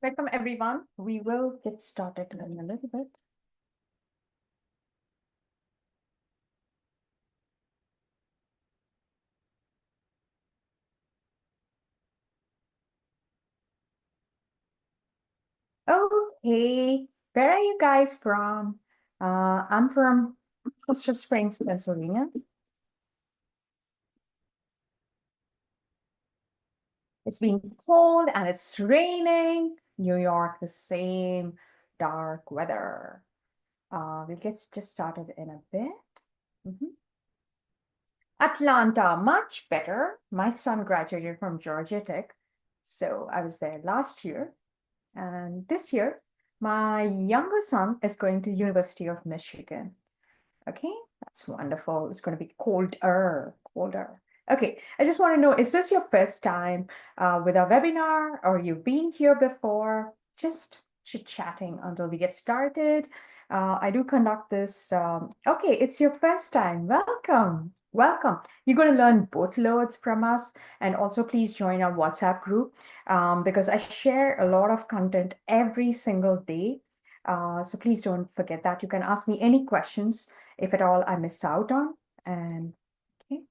Welcome, everyone. We will get started in a little bit. Okay, where are you guys from? I'm from Sister Springs, Pennsylvania. It's been cold and it's raining. New York, the same dark weather. We'll get just started in a bit. Atlanta, much better. My son graduated from Georgia Tech, so I was there last year. And this year, my younger son is going to University of Michigan. Okay, that's wonderful. It's going to be colder. Okay, I just want to know, is this your first time with our webinar, or you've been here before? Just chit-chatting until we get started. I do conduct this. Okay, it's your first time. Welcome. Welcome. You're going to learn boatloads from us, and also please join our WhatsApp group because I share a lot of content every single day. So please don't forget that. You can ask me any questions if at all I miss out on. And okay,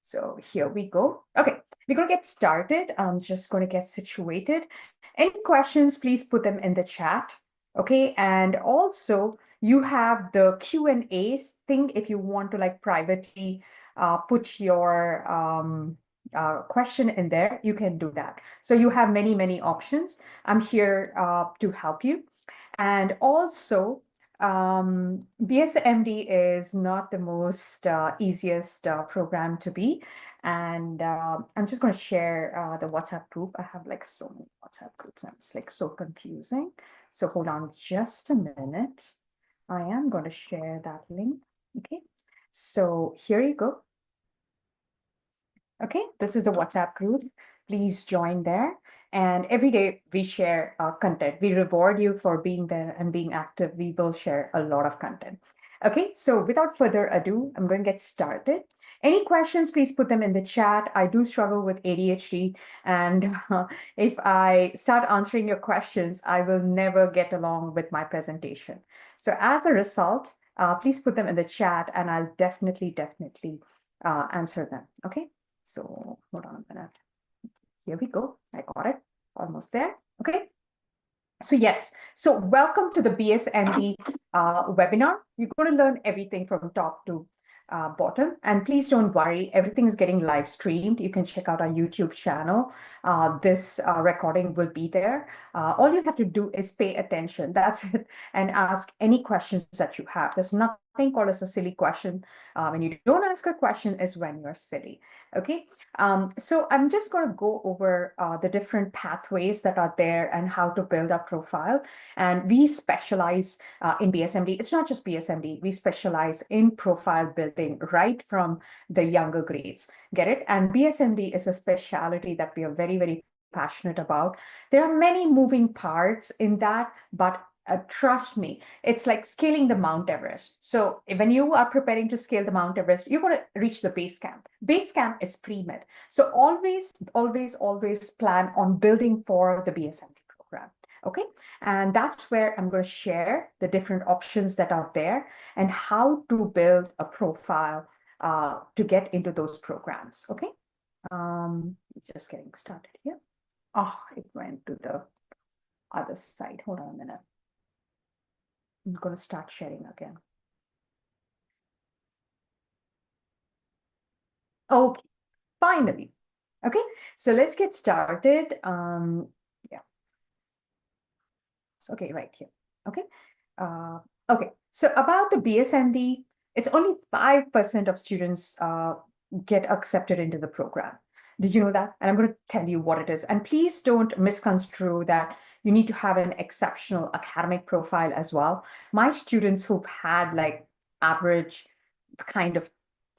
so here we go. Okay, we're going to get started. I'm just going to get situated. Any questions, please put them in the chat. Okay, and also you have the Q&A thing if you want to like privately put your question in there, you can do that. So you have many options. I'm here to help you. And also, BSMD is not the most easiest program to be. And I'm just going to share the WhatsApp group. I have like so many WhatsApp groups and it's like so confusing. So hold on just a minute. I am going to share that link. Okay, so here you go. Okay, this is the WhatsApp group. Please join there. And every day we share content. We reward you for being there and being active. We will share a lot of content. Okay, so without further ado, I'm going to get started. Any questions, please put them in the chat. I do struggle with ADHD. And if I start answering your questions, I will never get along with my presentation. So as a result, please put them in the chat and I'll definitely answer them. Okay. So hold on a minute. Here we go. I got it. Almost there. Okay. So yes, so welcome to the BSMD webinar. You're going to learn everything from top to bottom. And please don't worry, everything is getting live streamed. You can check out our YouTube channel. This recording will be there. All you have to do is pay attention. That's it. And ask any questions that you have. There's nothing called as a silly question. When you don't ask a question is when you're silly. Okay. So I'm just going to go over the different pathways that are there and how to build a profile. And we specialize in BSMD. It's not just BSMD. We specialize in profile building right from the younger grades. Get it? And BSMD is a specialty that we are very passionate about. There are many moving parts in that, but trust me, it's like scaling the Mount Everest. So when you are preparing to scale the Mount Everest, you're going to reach the base camp. Base camp is pre-med. So always plan on building for the BSMD program. Okay, and that's where I'm going to share the different options that are there and how to build a profile to get into those programs. Okay, just getting started here. Oh, it went to the other side. Hold on a minute. I'm going to start sharing again. Okay, finally. Okay, so let's get started. Yeah. Okay, right here. Okay. Okay, so about the BSMD, it's only 5% of students get accepted into the program. Did you know that? And I'm going to tell you what it is. And please don't misconstrue that you need to have an exceptional academic profile as well. My students who've had like average kind of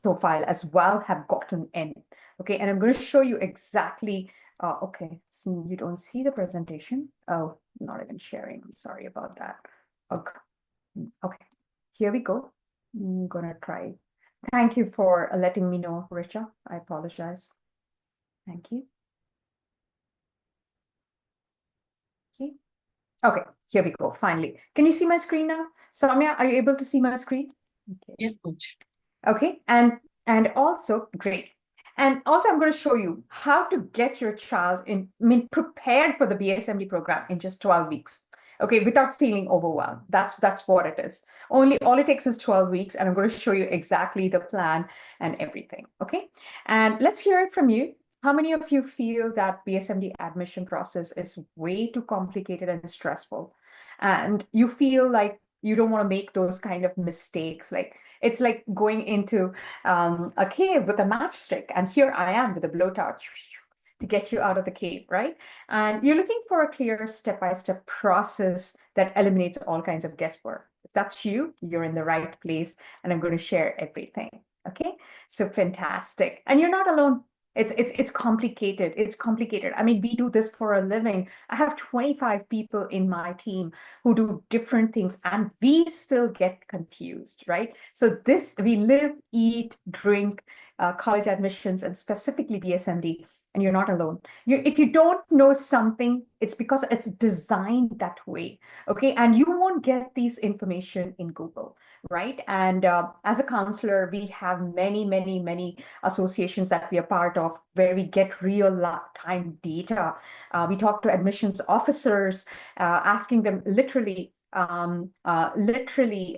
profile as well have gotten in. Okay, and I'm going to show you exactly. Okay, so you don't see the presentation. Oh, not even sharing. I'm sorry about that. Okay, here we go. I'm gonna try. Thank you for letting me know, Richa. I apologize. Thank you. Okay, Okay, here we go, finally. Can you see my screen now? Samya, are you able to see my screen? Okay. Yes, coach. Okay, and also great. And also I'm going to show you how to get your child prepared for the BSMD program in just 12 weeks. Okay, without feeling overwhelmed. That's what it is. All it takes is 12 weeks, and I'm going to show you exactly the plan and everything. Okay, and let's hear it from you. How many of you feel that BSMD admission process is way too complicated and stressful? And you feel like you don't want to make those kind of mistakes, like it's like going into a cave with a matchstick, and here I am with a blowtorch to get you out of the cave, right? And you're looking for a clear step-by-step process that eliminates all kinds of guesswork. If that's you, you're in the right place, and I'm going to share everything. Okay, so fantastic. And you're not alone. It's complicated. It's complicated. I mean, we do this for a living. I have 25 people in my team who do different things, and we still get confused, right? So we live, eat, drink college admissions, and specifically BSMD, and you're not alone. If you don't know something, it's because it's designed that way, okay? And you won't get these information in Google, right? And as a counselor, we have many, many, many associations that we are part of where we get real time data. We talk to admissions officers, asking them literally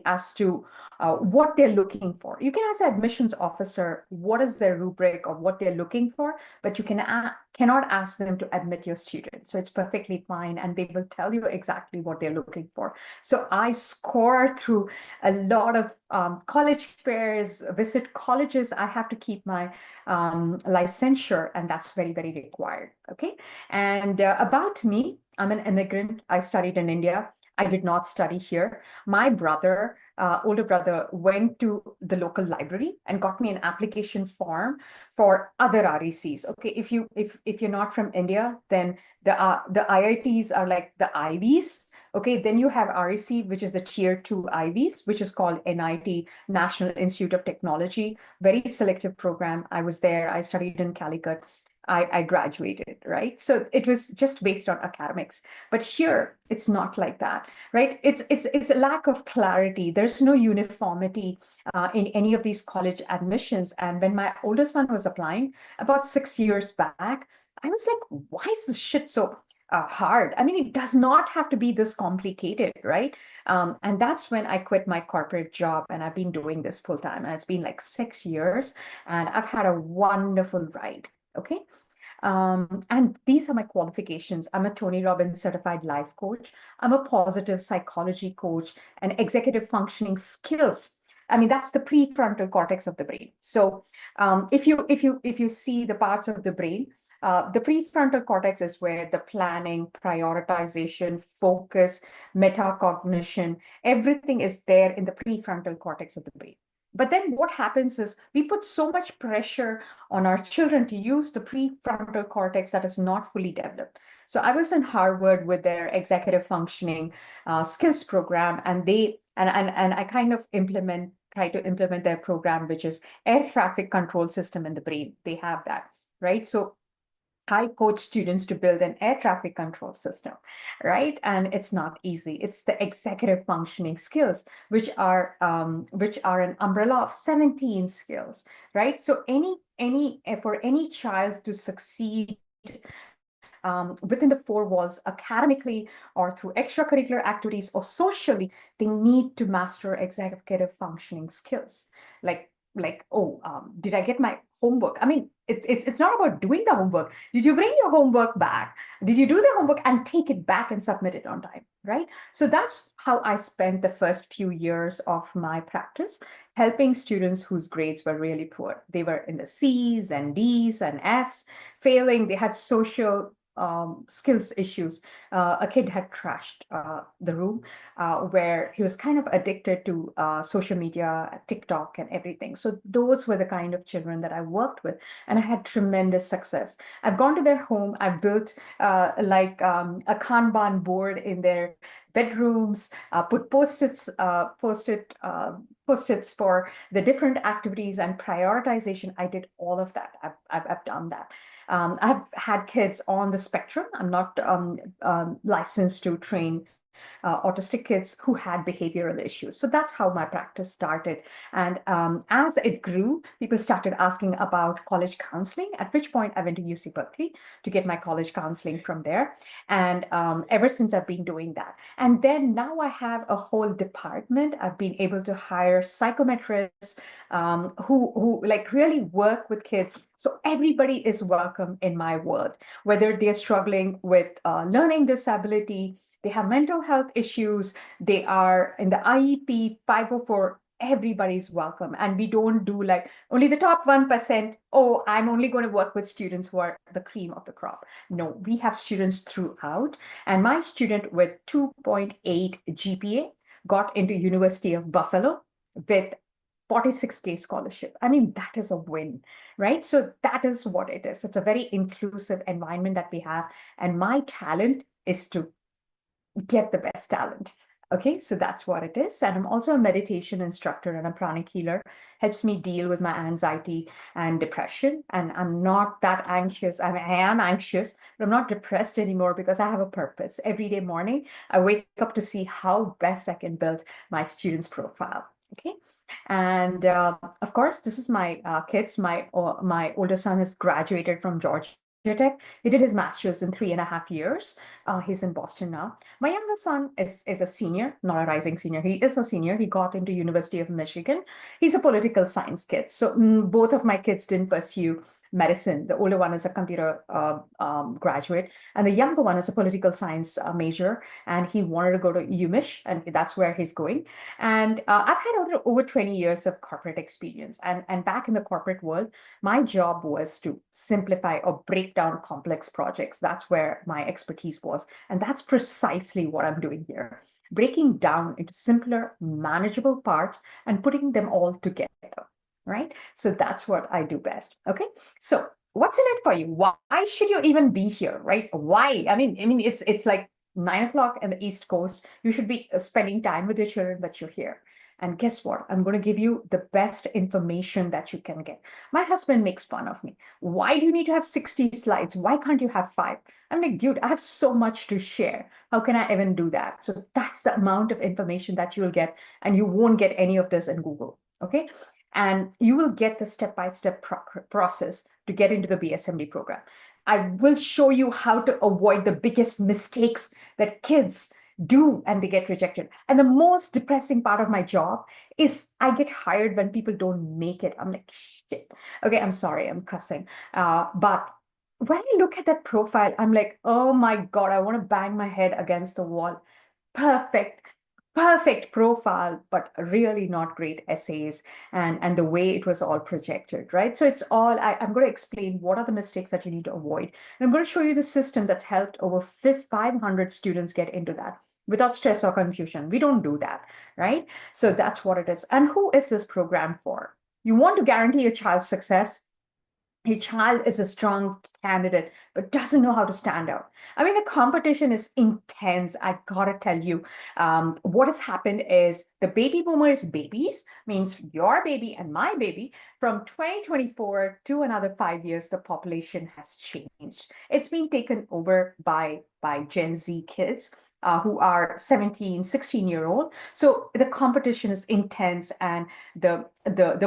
as to what they're looking for. You can ask an admissions officer what is their rubric of what they're looking for, but you cannot ask them to admit your student. So it's perfectly fine, and they will tell you exactly what they're looking for. So I score through a lot of college fairs, visit colleges. I have to keep my licensure, and that's very, very required. Okay. And about me, I'm an immigrant. I studied in India. I did not study here. My brother, older brother, went to the local library and got me an application form for other RECs. Okay, if you're not from India, then the IITs are like the Ivies. Okay, then you have REC, which is the tier 2 Ivies, which is called NIT, National Institute of Technology. Very selective program. I was there. I studied in Calicut. I graduated, right? So it was just based on academics. But here, it's not like that, right? It's a lack of clarity. There's no uniformity in any of these college admissions. And when my older son was applying about 6 years back, I was like, why is this shit so hard? I mean, it does not have to be this complicated, right? And that's when I quit my corporate job, and I've been doing this full time. And it's been like 6 years, and I've had a wonderful ride. Okay. And these are my qualifications. I'm a Tony Robbins certified life coach. I'm a positive psychology coach and executive functioning skills. I mean, that's the prefrontal cortex of the brain. So if you see the parts of the brain, the prefrontal cortex is where the planning, prioritization, focus, metacognition, everything is there in the prefrontal cortex of the brain. But then what happens is we put so much pressure on our children to use the prefrontal cortex that is not fully developed. So I was in Harvard with their executive functioning skills program, and I kind of try to implement their program, which is air traffic control system in the brain. They have that, right? So I coach students to build an air traffic control system, right? And it's not easy. It's the executive functioning skills, which are an umbrella of 17 skills, right? So for any child to succeed within the four walls, academically or through extracurricular activities or socially, they need to master executive functioning skills. Did I get my homework? I mean, it's not about doing the homework. Did you bring your homework back? Did you do the homework and take it back and submit it on time, right? So that's how I spent the first few years of my practice, helping students whose grades were really poor. They were in the C's and D's and F's, failing. They had social skills issues. A kid had trashed the room where he was kind of addicted to social media, TikTok, and everything. So those were the kind of children that I worked with, and I had tremendous success. I've gone to their home. I've built a Kanban board in their bedrooms, put post-its for the different activities and prioritization. I did all of that. I've done that. I've had kids on the spectrum. I'm not licensed to train autistic kids who had behavioral issues. So that's how my practice started. And as it grew, people started asking about college counseling, at which point I went to UC Berkeley to get my college counseling from there. And ever since I've been doing that. And then now I have a whole department. I've been able to hire psychometrists who like really work with kids. So everybody is welcome in my world, whether they're struggling with learning disability, they have mental health issues, they are in the IEP 504, everybody's welcome. And we don't do like only the top 1%. Oh, I'm only going to work with students who are the cream of the crop. No, we have students throughout. And my student with 2.8 GPA got into University of Buffalo with 46K scholarship. I mean, that is a win, right? So that is what it is. It's a very inclusive environment that we have. And my talent is to get the best talent. Okay, so that's what it is. And I'm also a meditation instructor and a pranic healer. Helps me deal with my anxiety and depression. And I'm not that anxious. I mean, I am anxious, but I'm not depressed anymore because I have a purpose. Every day morning, I wake up to see how best I can build my students' profile. Okay. And of course, this is my kids. My older son has graduated from Georgia Tech. He did his master's in 3.5 years. He's in Boston now. My younger son is a senior, not a rising senior. He is a senior. He got into University of Michigan. He's a political science kid. So both of my kids didn't pursue medicine. The older one is a computer graduate, and the younger one is a political science major. And he wanted to go to UMich, and that's where he's going. And I've had over 20 years of corporate experience. And back in the corporate world, my job was to simplify or break down complex projects. That's where my expertise was. And that's precisely what I'm doing here, breaking down into simpler, manageable parts and putting them all together, right? So that's what I do best. Okay. So what's in it for you? Why should you even be here, right? Why? I mean, it's like 9 o'clock in the East Coast. You should be spending time with your children, but you're here. And guess what? I'm going to give you the best information that you can get. My husband makes fun of me. Why do you need to have 60 slides? Why can't you have 5? I'm like, dude, I have so much to share. How can I even do that? So that's the amount of information that you will get, and you won't get any of this in Google. Okay. And you will get the step-by-step process to get into the BSMD program. I will show you how to avoid the biggest mistakes that kids do and they get rejected. And the most depressing part of my job is I get hired when people don't make it. I'm like, shit. Okay, I'm sorry, I'm cussing. But when I look at that profile, I'm like, oh my God, I want to bang my head against the wall. Perfect, perfect profile, but really not great essays and the way it was all projected, right? So it's all, I'm going to explain what are the mistakes that you need to avoid. And I'm going to show you the system that's helped over 500 students get into that without stress or confusion. We don't do that, right? So that's what it is. And who is this program for? You want to guarantee your child's success. Your child is a strong candidate, but doesn't know how to stand out. I mean, the competition is intense. I gotta tell you, what has happened is the baby boomers' babies, means your baby and my baby, from 2024 to another 5 years, the population has changed. It's been taken over by Gen Z kids. Who are 17, 16-year-old. So the competition is intense, and the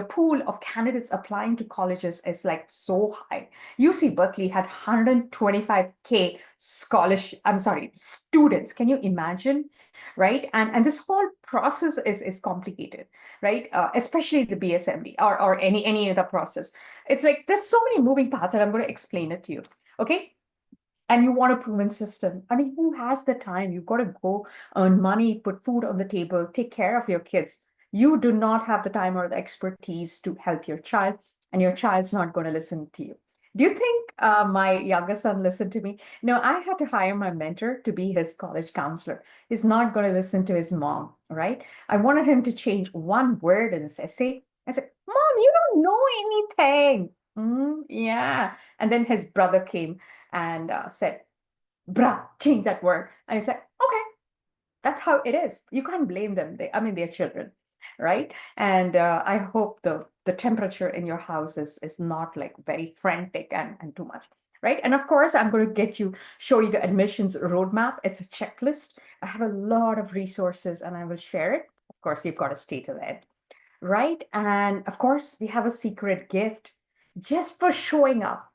pool of candidates applying to colleges is like so high. UC Berkeley had 125K students. Can you imagine? Right? And this whole process is complicated, right? Especially the BSMD or any other process. It's like there's so many moving parts, and I'm going to explain it to you. Okay. And you want a proven system. I mean, who has the time? You've got to go earn money, put food on the table, take care of your kids. You do not have the time or the expertise to help your child, and your child's not going to listen to you. Do you think my younger son listened to me? No, I had to hire my mentor to be his college counselor. He's not going to listen to his mom, right? I wanted him to change one word in his essay. I said, Mom, you don't know anything. Yeah. And then his brother came and said, bruh, change that word. And he said, okay, that's how it is. You can't blame them. They're children, right? And I hope the temperature in your house is not like very frantic and too much. right? And of course, I'm going to show you the admissions roadmap. It's a checklist. I have a lot of resources and I will share it. Of course, you've got to stay till the end, right? And of course, we have a secret gift just for showing up.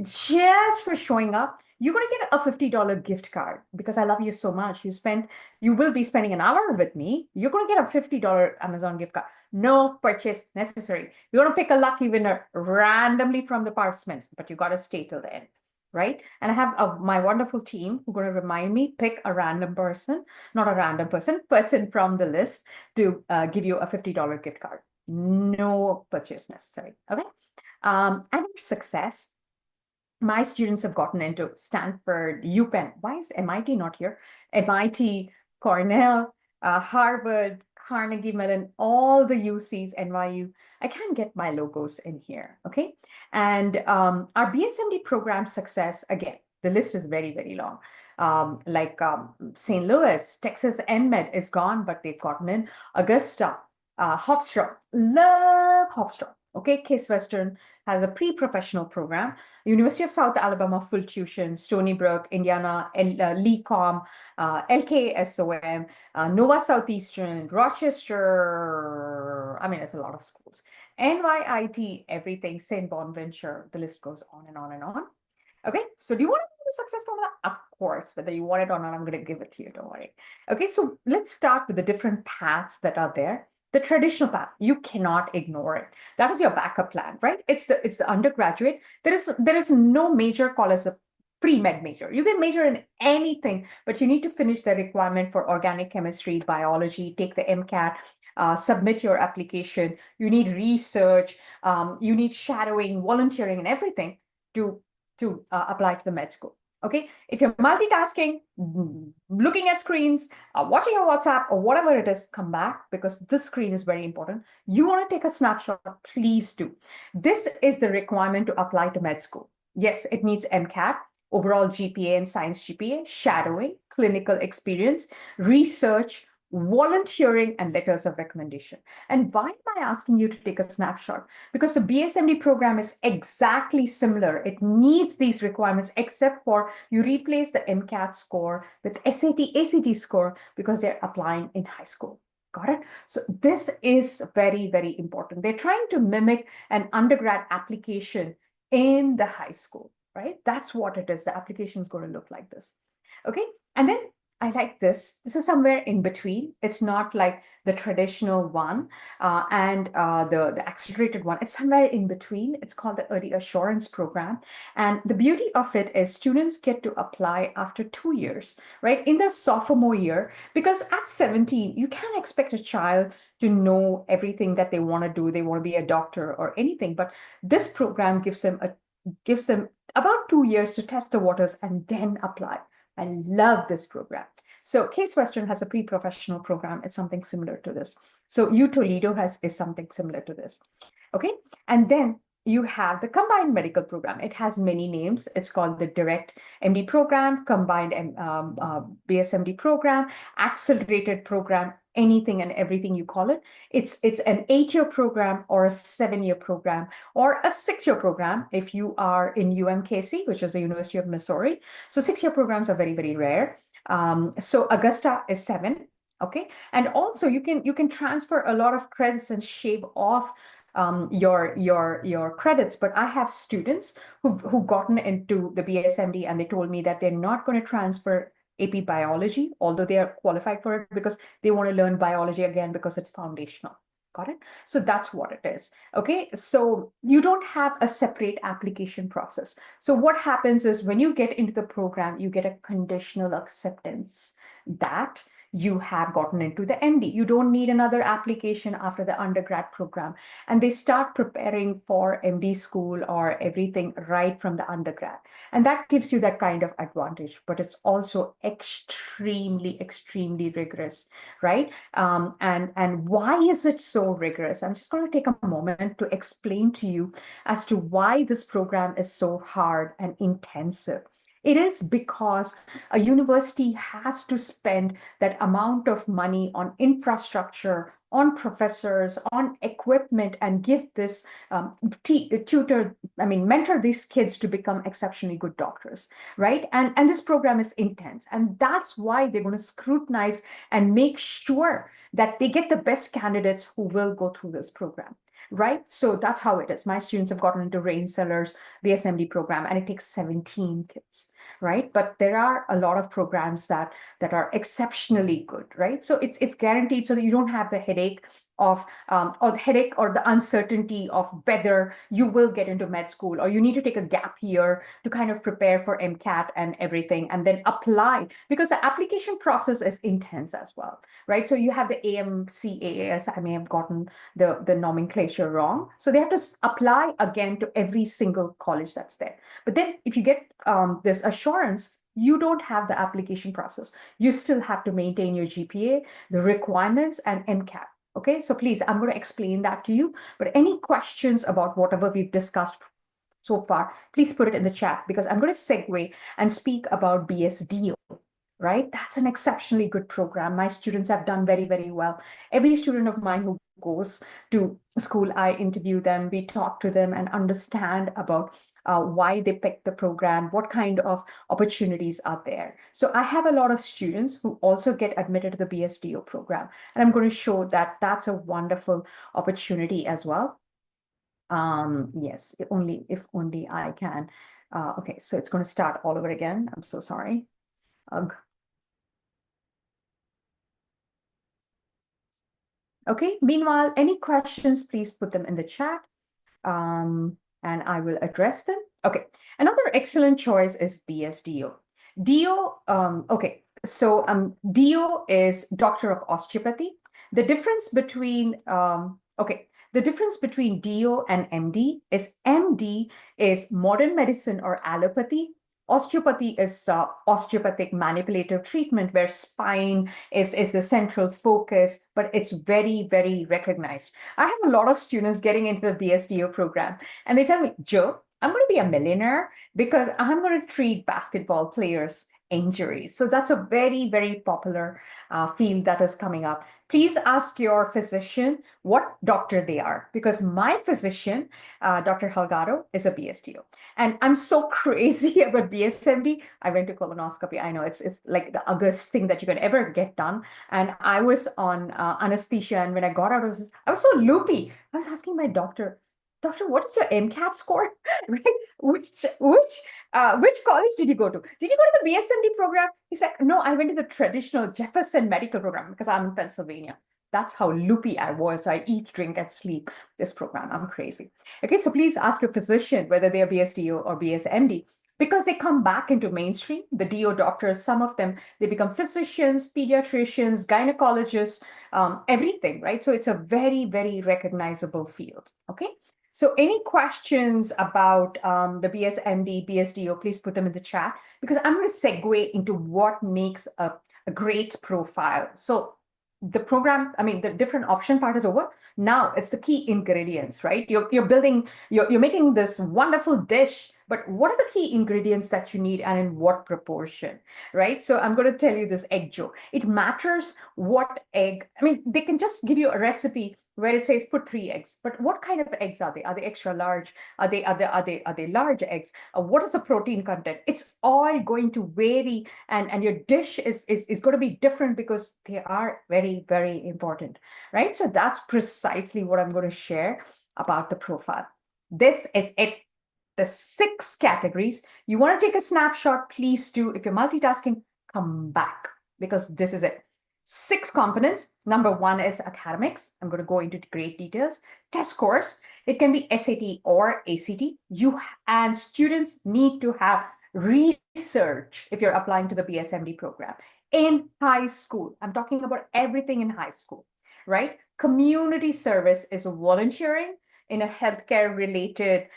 Just for showing up, you're going to get a $50 gift card because I love you so much. You will be spending an hour with me. You're going to get a $50 Amazon gift card. No purchase necessary. You're going to pick a lucky winner randomly from the participants, but you got to stay till the end, right? And I have my wonderful team who are going to remind me, pick a random person, not a random person from the list to give you a $50 gift card. No purchase necessary, okay? And your success, my students have gotten into Stanford, UPenn. Why is MIT not here? MIT, Cornell, Harvard, Carnegie Mellon, all the UCs, NYU. I can't get my logos in here, okay? And our BSMD program success, again, the list is very, very long. St. Louis, Texas NMed is gone, but they've gotten in. Augusta, Hofstra, love Hofstra. Okay, Case Western has a pre-professional program. University of South Alabama, full tuition. Stony Brook, Indiana, LECOM, LKSOM, Nova Southeastern, Rochester. I mean, it's a lot of schools. NYIT, everything, St. Bonaventure, the list goes on and on and on. Okay, so do you want to know the success formula? Of course, whether you want it or not, I'm going to give it to you, don't worry. Okay, so let's start with the different paths that are there. The traditional path, you cannot ignore it. That is your backup plan, right? It's the undergraduate. There is no major called as a pre-med major. You can major in anything, but you need to finish the requirement for organic chemistry, biology, take the MCAT, submit your application. You need research, you need shadowing, volunteering, and everything to apply to the med school. Okay, if you're multitasking, looking at screens, watching your WhatsApp or whatever it is, come back because this screen is very important. You want to take a snapshot, please do. This is the requirement to apply to med school. Yes, it needs MCAT, overall GPA and science GPA, shadowing, clinical experience, research, volunteering, and letters of recommendation. And why am I asking you to take a snapshot? Because the BSMD program is exactly similar. It needs these requirements, except for you replace the MCAT score with SAT, ACT score because they're applying in high school. Got it? So this is very, very important. They're trying to mimic an undergrad application in the high school, right? That's what it is. The application is going to look like this. Okay. And then I like this. This is somewhere in between. It's not like the traditional one and the accelerated one. It's somewhere in between. It's called the Early Assurance Program. And the beauty of it is students get to apply after 2 years, right? In their sophomore year, because at 17, you can't expect a child to know everything that they want to do. They want to be a doctor or anything. But this program gives them about 2 years to test the waters and then apply. I love this program. So Case Western has a pre-professional program. It's something similar to this. So U Toledo is something similar to this. Okay. And then you have the combined medical program. It has many names. It's called the Direct MD program, combined BSMD program, accelerated program, anything and everything you call it. It's an 8-year program or a 7-year program or a 6-year program if you are in UMKC, which is the University of Missouri. So 6-year programs are very, very rare. So Augusta is 7. Okay. And also you can transfer a lot of credits and shave off your credits. But I have students who've gotten into the BSMD and they told me that they're not going to transfer AP biology, although they are qualified for it because they want to learn biology again because it's foundational. Got it? So that's what it is. Okay. So you don't have a separate application process. So what happens is when you get into the program, you get a conditional acceptance that you have gotten into the MD. You don't need another application after the undergrad program. And they start preparing for MD school or everything right from the undergrad. And that gives you that kind of advantage, but it's also extremely, extremely rigorous, right? And why is it so rigorous? I'm just going to take a moment to explain to you as to why this program is so hard and intensive. It is because a university has to spend that amount of money on infrastructure, on professors, on equipment, and give this tutor, mentor these kids to become exceptionally good doctors, right? And this program is intense. And that's why they're going to scrutinize and make sure that they get the best candidates who will go through this program. Right. So that's how it is. My students have gotten into Rensselaer's BSMD program, and it takes 17 kids, right? But there are a lot of programs that are exceptionally good, right? So it's guaranteed so that you don't have the headache of or the headache or the uncertainty of whether you will get into med school, or you need to take a gap year to kind of prepare for MCAT and everything, and then apply, because the application process is intense as well, right? So you have the AMCAAS. I may have gotten the nomenclature wrong. So they have to apply again to every single college that's there. But then if you get this assurance, you don't have the application process. You still have to maintain your GPA, the requirements, and MCAT. Okay, so please, I'm going to explain that to you. But any questions about whatever we've discussed so far, please put it in the chat, because I'm going to segue and speak about BSDO. Right? That's an exceptionally good program. My students have done very, very well. Every student of mine who goes to school, I interview them, we talk to them and understand about why they picked the program, what kind of opportunities are there. So I have a lot of students who also get admitted to the BSDO program, and I'm going to show that that's a wonderful opportunity as well. Yes, if only I can. Okay, so it's going to start all over again. I'm so sorry. Ugh. Okay, meanwhile, any questions, please put them in the chat, and I will address them. Okay, another excellent choice is BSDO. Okay, so DO is Doctor of Osteopathy. The difference between, the difference between DO and MD is MD is modern medicine or allopathy. Osteopathy is osteopathic manipulative treatment, where spine is the central focus, but it's very, very recognized. I have a lot of students getting into the BSDO program, and they tell me, Joe, I'm going to be a millionaire because I'm going to treat basketball players' injuries. So that's a very, very popular field that is coming up. Please ask your physician what doctor they are, because my physician, Dr. Halgado, is a BSDO. And I'm so crazy about BSMD. I went to colonoscopy. I know it's like the ugliest thing that you can ever get done. And I was on anesthesia. And when I got out of this, I was so loopy. I was asking my doctor, what is your MCAT score? Right? Which college did you go to? Did you go to the BSMD program? He's like, no, I went to the traditional Jefferson Medical Program because I'm in Pennsylvania. That's how loopy I was. I eat, drink, and sleep this program. I'm crazy. Okay, so please ask your physician whether they are BSDO or BSMD, because they come back into mainstream. The DO doctors, some of them, they become physicians, pediatricians, gynecologists, everything, right? So it's a very, very recognizable field. Okay. So any questions about the BSMD, BSDO, please put them in the chat, because I'm going to segue into what makes a great profile. So the program, the different option part is over. Now it's the key ingredients, right? You're building, you're making this wonderful dish, but what are the key ingredients that you need and in what proportion, right? So I'm going to tell you this egg joke. It matters what egg, they can just give you a recipe where it says put 3 eggs, but what kind of eggs are they? Are they extra large? Are they large eggs? What is the protein content? It's all going to vary, and your dish is going to be different, because they are very, very important, right? So that's precisely what I'm going to share about the profile. This is it. The 6 categories. You want to take a snapshot, please do. If you're multitasking, come back, because this is it. 6 components. Number 1 is academics. I'm going to go into great details. Test scores. It can be SAT or ACT. You and students need to have research if you're applying to the BSMD program in high school. I'm talking about everything in high school, right? Community service is volunteering in a healthcare related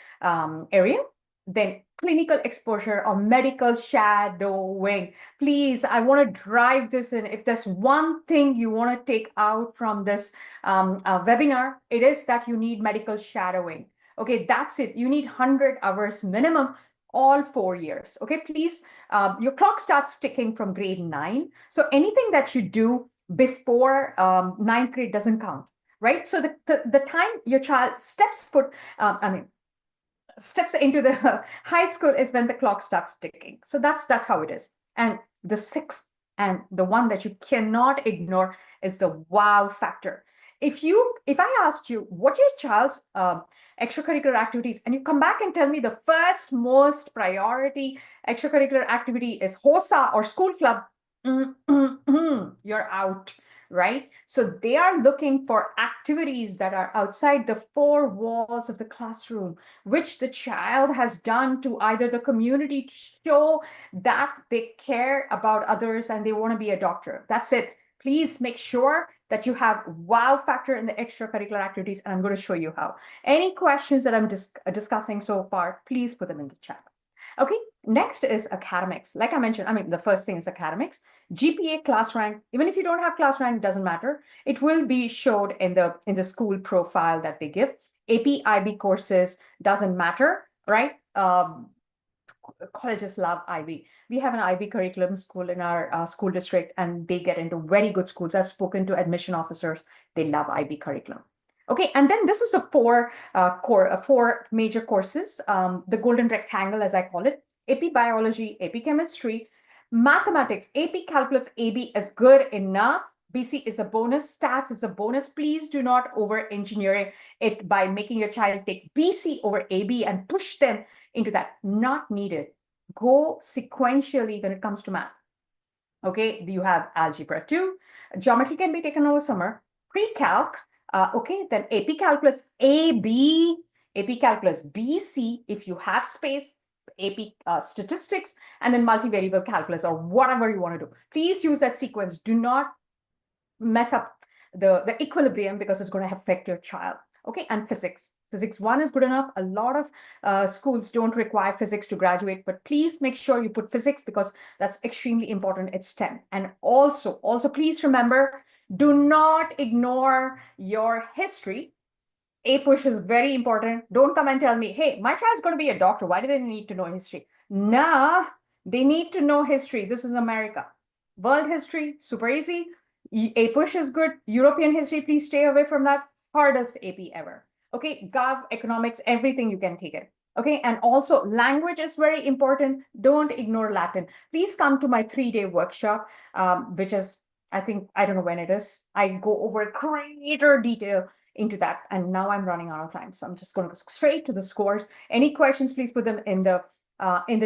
area. Then clinical exposure or medical shadowing. Please, I want to drive this in. If there's one thing you want to take out from this webinar, it is that you need medical shadowing. Okay, that's it. You need 100 hours minimum all 4 years. Okay, please, your clock starts ticking from grade 9. So anything that you do before ninth grade doesn't count, right? So the time your child steps steps into the high school is when the clock starts ticking. So that's how it is. And the sixth and the one that you cannot ignore is the wow factor. If I asked you what your child's extracurricular activities, and you come back and tell me the first most priority extracurricular activity is HOSA or school club, you're out, right? So they are looking for activities that are outside the four walls of the classroom, which the child has done to either the community to show that they care about others and they want to be a doctor. That's it. Please make sure that you have wow factor in the extracurricular activities, and I'm going to show you how. Any questions that I'm discussing so far, please put them in the chat. Okay, next is academics. Like I mentioned, I mean, the first thing is academics. GPA, class rank. Even if you don't have class rank, doesn't matter. It will be showed in the school profile that they give. AP, IB courses doesn't matter, right? Colleges love IB. We have an IB curriculum school in our school district, and they get into very good schools. I've spoken to admission officers. They love IB curriculum. Okay, and then this is the four major courses, the golden rectangle, as I call it: AP Biology, AP Chemistry, Mathematics, AP Calculus, AB is good enough. BC is a bonus, stats is a bonus. Please do not over-engineer it by making your child take BC over AB and push them into that. Not needed. Go sequentially when it comes to math. Okay, you have Algebra 2. Geometry can be taken over summer. Pre-calc, okay, then AP Calculus AB, AP Calculus BC, if you have space, AP Statistics, and then multivariable calculus or whatever you want to do. Please use that sequence. Do not mess up the equilibrium, because it's going to affect your child. Okay, and physics. Physics 1 is good enough. A lot of schools don't require physics to graduate, but please make sure you put physics, because that's extremely important. It's STEM. And also please remember, do not ignore your history. APUSH is very important. Don't come and tell me, hey, my child's going to be a doctor. Why do they need to know history? Nah, they need to know history. This is America. World history, super easy. APUSH is good. European history, please stay away from that. Hardest AP ever. Okay, Gov, economics, everything you can take it. Okay, and also language is very important. Don't ignore Latin. Please come to my 3-day workshop, which is, I don't know when it is. I go over greater detail into that, and now I'm running out of time, so I'm just going to go straight to the scores. Any questions, please put them in the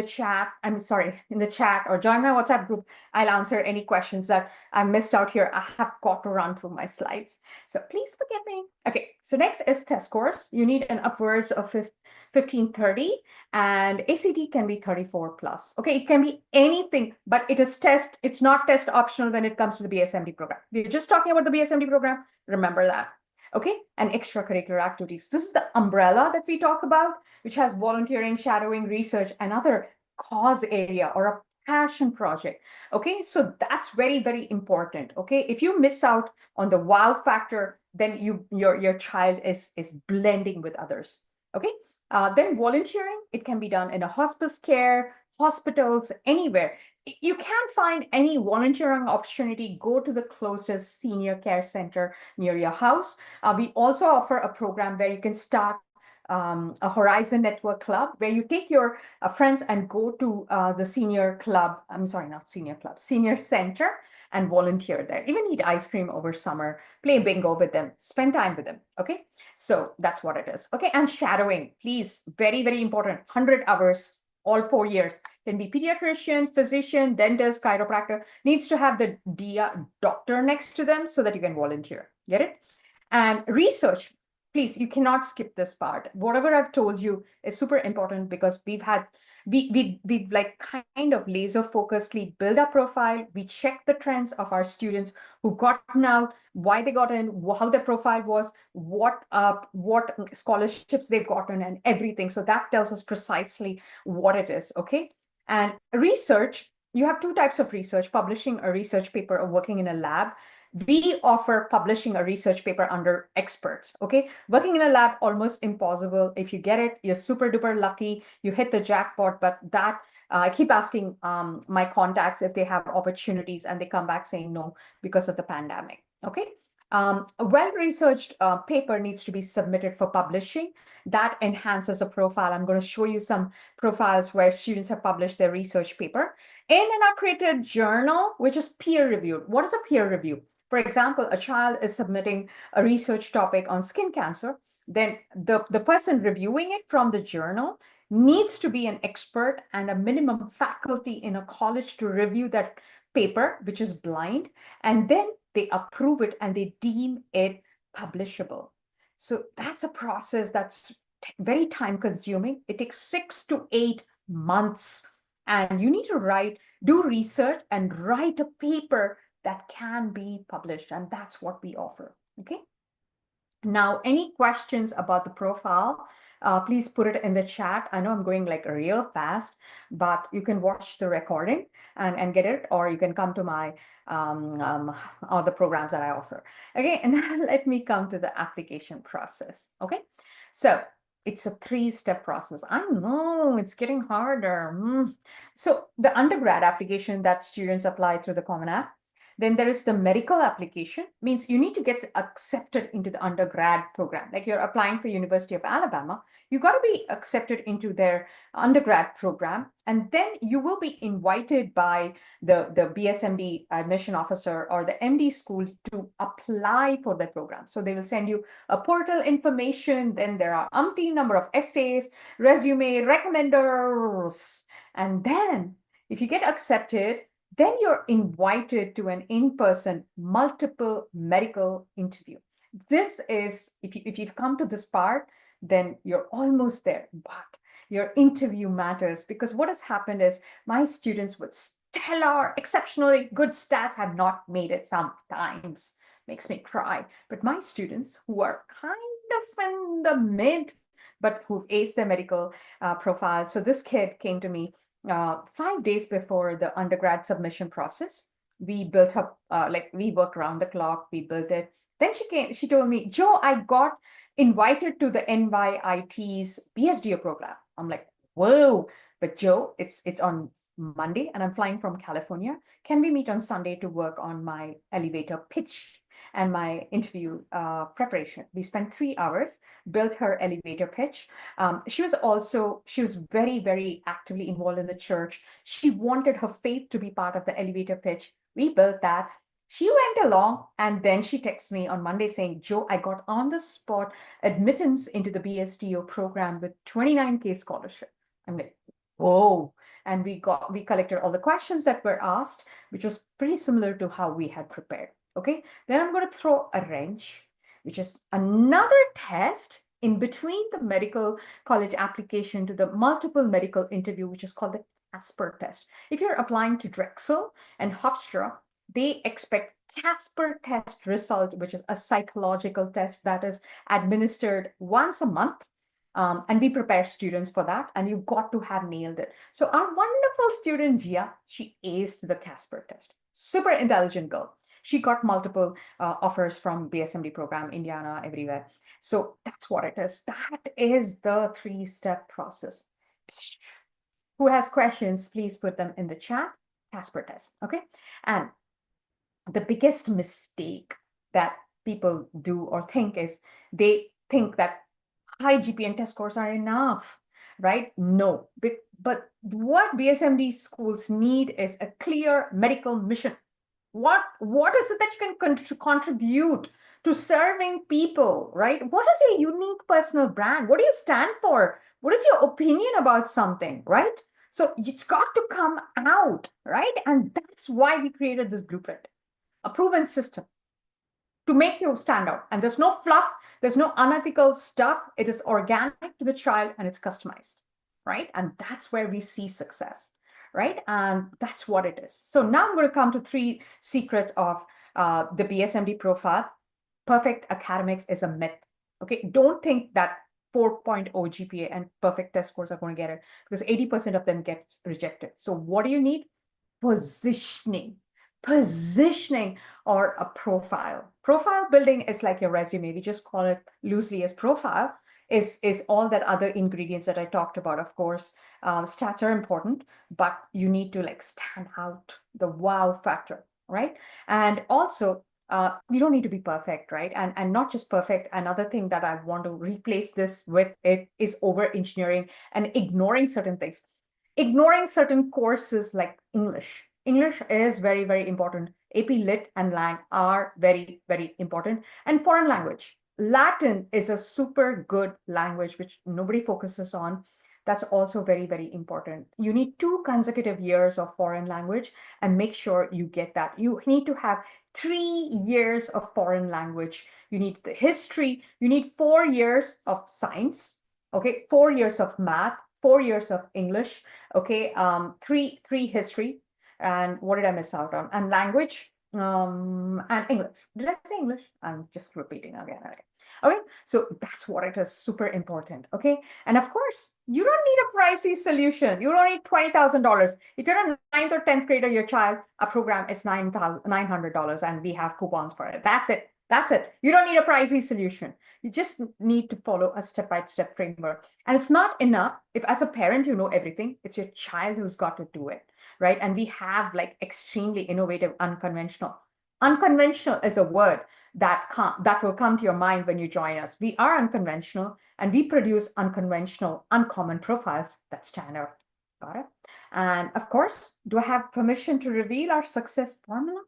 chat. I'm sorry, in the chat, or join my WhatsApp group. I'll answer any questions that I missed out here. I have got to run through my slides, so please forgive me. Okay, so next is test scores. You need an upwards of 1530, and ACT can be 34 plus. Okay, it can be anything, but it is test. It's not test optional when it comes to the BSMD program. We're just talking about the BSMD program. Remember that. Okay, and extracurricular activities. This is the umbrella that we talk about, which has volunteering, shadowing, research, and other cause area or a passion project. Okay, so that's very, very important. Okay, if you miss out on the wow factor, then your child is blending with others. Okay, then volunteering, it can be done in a hospice care, hospitals, anywhere. You can't find any volunteering opportunity, go to the closest senior care center near your house. We also offer a program where you can start a Horizon Network Club, where you take your friends and go to the senior club. I'm sorry, not senior club, senior center, and volunteer there. Even eat ice cream over summer, play bingo with them, spend time with them. Okay, so that's what it is. Okay, and shadowing, please, very, very important. 100 hours, all 4 years. Can be pediatrician, physician, dentist, chiropractor. Needs to have the doctor next to them so that you can volunteer. Get it? And research, please, you cannot skip this part. Whatever I've told you is super important, because we've like kind of laser focusedly build our profile. We check the trends of our students who've gotten out, why they got in, how their profile was, what scholarships they've gotten, and everything. So that tells us precisely what it is. Okay, and research, you have two types of research: publishing a research paper or working in a lab. We offer publishing a research paper under experts, okay? Working in a lab, almost impossible. If you get it, you're super duper lucky. You hit the jackpot, but that, I keep asking my contacts if they have opportunities and they come back saying no because of the pandemic, okay? A well-researched paper needs to be submitted for publishing. That enhances a profile. I'm going to show you some profiles where students have published their research paper in an accredited journal, which is peer-reviewed. What is a peer review? For example, a child is submitting a research topic on skin cancer. Then the person reviewing it from the journal needs to be an expert and a minimum faculty in a college to review that paper, which is blind. And then they approve it and they deem it publishable. So that's a process that's very time consuming. It takes 6 to 8 months. And you need to do research and write a paper that can be published. And that's what we offer. Okay. Now, any questions about the profile? Please put it in the chat. I know I'm going like real fast, but you can watch the recording and get it, or you can come to my all the programs that I offer. Okay, and now let me come to the application process. Okay, so it's a 3-step process. I know it's getting harder. So the undergrad application that students apply through the Common App. Then there is the medical application, means you need to get accepted into the undergrad program. Like you're applying for University of Alabama, you got to be accepted into their undergrad program. And then you will be invited by the BSMD admission officer or the MD school to apply for the program. So they will send you a portal information. Then there are umpteen number of essays, resume, recommenders. And then if you get accepted, then you're invited to an in-person multiple medical interview. This is, if you've come to this part, then you're almost there, but your interview matters because what has happened is my students with stellar, exceptionally good stats have not made it sometimes. Makes me cry. But my students who are kind of in the mid, but who've aced their medical profile. So this kid came to me 5 days before the undergrad submission process. We built up, we worked around the clock, we built it. Then she told me, Joe, I got invited to the NYIT's BSDO program. I'm like, whoa, but Joe, it's on Monday and I'm flying from California. Can we meet on Sunday to work on my elevator pitch and my interview preparation? We spent 3 hours, built her elevator pitch. She was very, very actively involved in the church. She wanted her faith to be part of the elevator pitch. We built that. She went along and then she texted me on Monday saying, Joe, I got on the spot admittance into the BSDO program with 29K scholarship. I'm like, whoa. And we collected all the questions that were asked, which was pretty similar to how we had prepared. Okay, then I'm going to throw a wrench, which is another test in between the medical college application to the multiple medical interview, which is called the Casper test. If you're applying to Drexel and Hofstra, they expect Casper test result, which is a psychological test that is administered once a month. And we prepare students for that, and you've got to have nailed it. So our wonderful student, Gia, she aced the Casper test. Super intelligent girl. She got multiple offers from BSMD program, Indiana, everywhere. So that's what it is. That is the 3-step process. Who has questions, please put them in the chat. Casper test, okay? And the biggest mistake that people do or think is they think that high GPA and test scores are enough, right? No, but what BSMD schools need is a clear medical mission. What is it that you can contribute to serving people, right? What is your unique personal brand? What do you stand for? What is your opinion about something, right? So it's got to come out, right? And that's why we created this blueprint, a proven system to make you stand out. And there's no fluff, there's no unethical stuff. It is organic to the child and it's customized, right? And that's where we see success, right? And that's what it is. So now I'm going to come to 3 secrets of the BSMD profile. Perfect academics is a myth, okay? Don't think that 4.0 GPA and perfect test scores are going to get it because 80% of them get rejected. So what do you need? Positioning. positioning, or a profile. Profile building is like your resume. We just call it loosely as profile. Is all that other ingredients that I talked about. Of course, stats are important, but you need to like stand out, the wow factor, right? And also, you don't need to be perfect, right? And not just perfect. Another thing that I want to replace this with it is over engineering and ignoring certain things, ignoring certain courses like English. English is very, very important. AP Lit and Lang are very, very important. And foreign language. Latin is a super good language, which nobody focuses on. That's also very, very important. You need 2 consecutive years of foreign language and make sure you get that. You need to have 3 years of foreign language. You need the history. You need 4 years of science. Okay, 4 years of math, 4 years of English. Okay, three history. And what did I miss out on? And language, and English. Did I say English? I'm just repeating again. Okay, so that's what it is, super important. Okay, and of course, you don't need a pricey solution. You don't need $20,000. If you're a 9th or 10th grader, your child, a program is $900, and we have coupons for it. That's it. That's it. You don't need a pricey solution. You just need to follow a step-by-step framework. And it's not enough if, as a parent, you know everything. It's your child who's got to do it, right? And we have like extremely innovative, unconventional. Unconventional is a word that will come to your mind when you join us. We are unconventional, and we produce unconventional, uncommon profiles that stand out. Got it? And of course, do I have permission to reveal our success formula?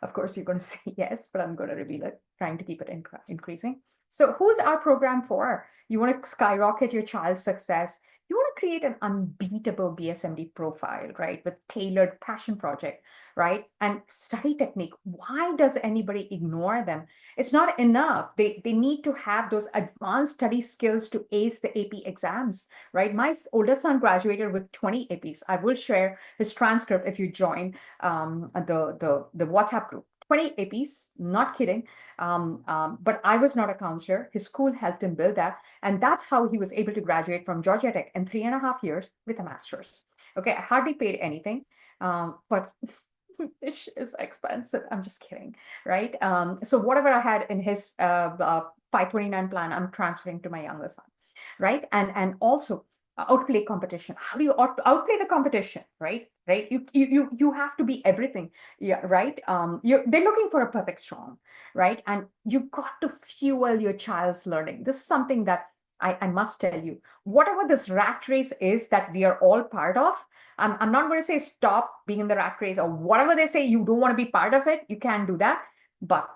Of course, you're going to say yes, but I'm going to reveal it, trying to keep it increasing. So who's our program for? You want to skyrocket your child's success. You want to create an unbeatable BSMD profile, right? With tailored passion project, right? And study technique. Why does anybody ignore them? It's not enough. They need to have those advanced study skills to ace the AP exams, right? My oldest son graduated with 20 APs. I will share his transcript if you join the WhatsApp group. 20 APs, not kidding. But I was not a counselor. His school helped him build that. And that's how he was able to graduate from Georgia Tech in 3.5 years with a master's. Okay, I hardly paid anything, but it is expensive. I'm just kidding, right? So whatever I had in his 529 plan, I'm transferring to my younger son, right? And also outplay competition. How do you outplay the competition, right? Right? You have to be everything, yeah, right? They're looking for a perfect storm, right? And you got to fuel your child's learning. This is something that I must tell you. Whatever this rat race is that we are all part of, I'm not going to say stop being in the rat race or whatever they say. You don't want to be part of it. You can do that, but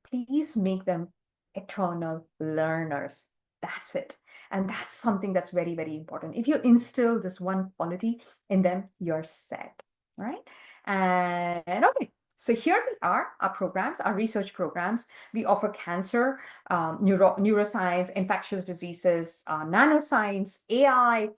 please make them eternal learners. That's it. And that's something that's very, very important. If you instill this one quality in them, you're set, right? And okay, so here we are, our programs, our research programs. We offer cancer, neuroscience, infectious diseases, nanoscience, AI,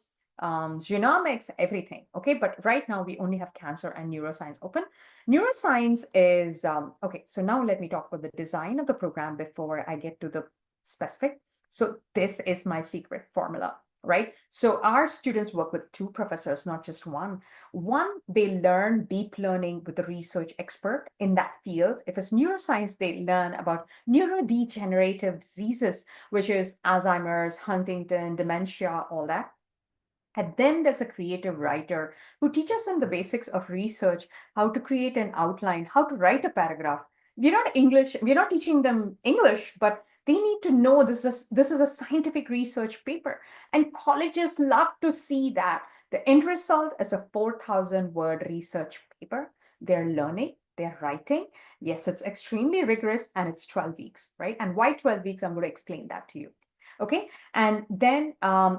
genomics, everything. Okay, but right now we only have cancer and neuroscience open. Neuroscience is, okay, so now let me talk about the design of the program before I get to the specific. So this is my secret formula, right? So our students work with 2 professors, not just one. One, they learn deep learning with a research expert in that field. If it's neuroscience, they learn about neurodegenerative diseases, which is Alzheimer's, Huntington, dementia, all that. And then there's a creative writer who teaches them the basics of research, how to create an outline, how to write a paragraph. We're not teaching them English, but they need to know this is a scientific research paper. And colleges love to see that. The end result is a 4,000-word research paper. They're learning, they're writing. Yes, it's extremely rigorous, and it's 12 weeks, right? And why 12 weeks? I'm going to explain that to you. Okay, and then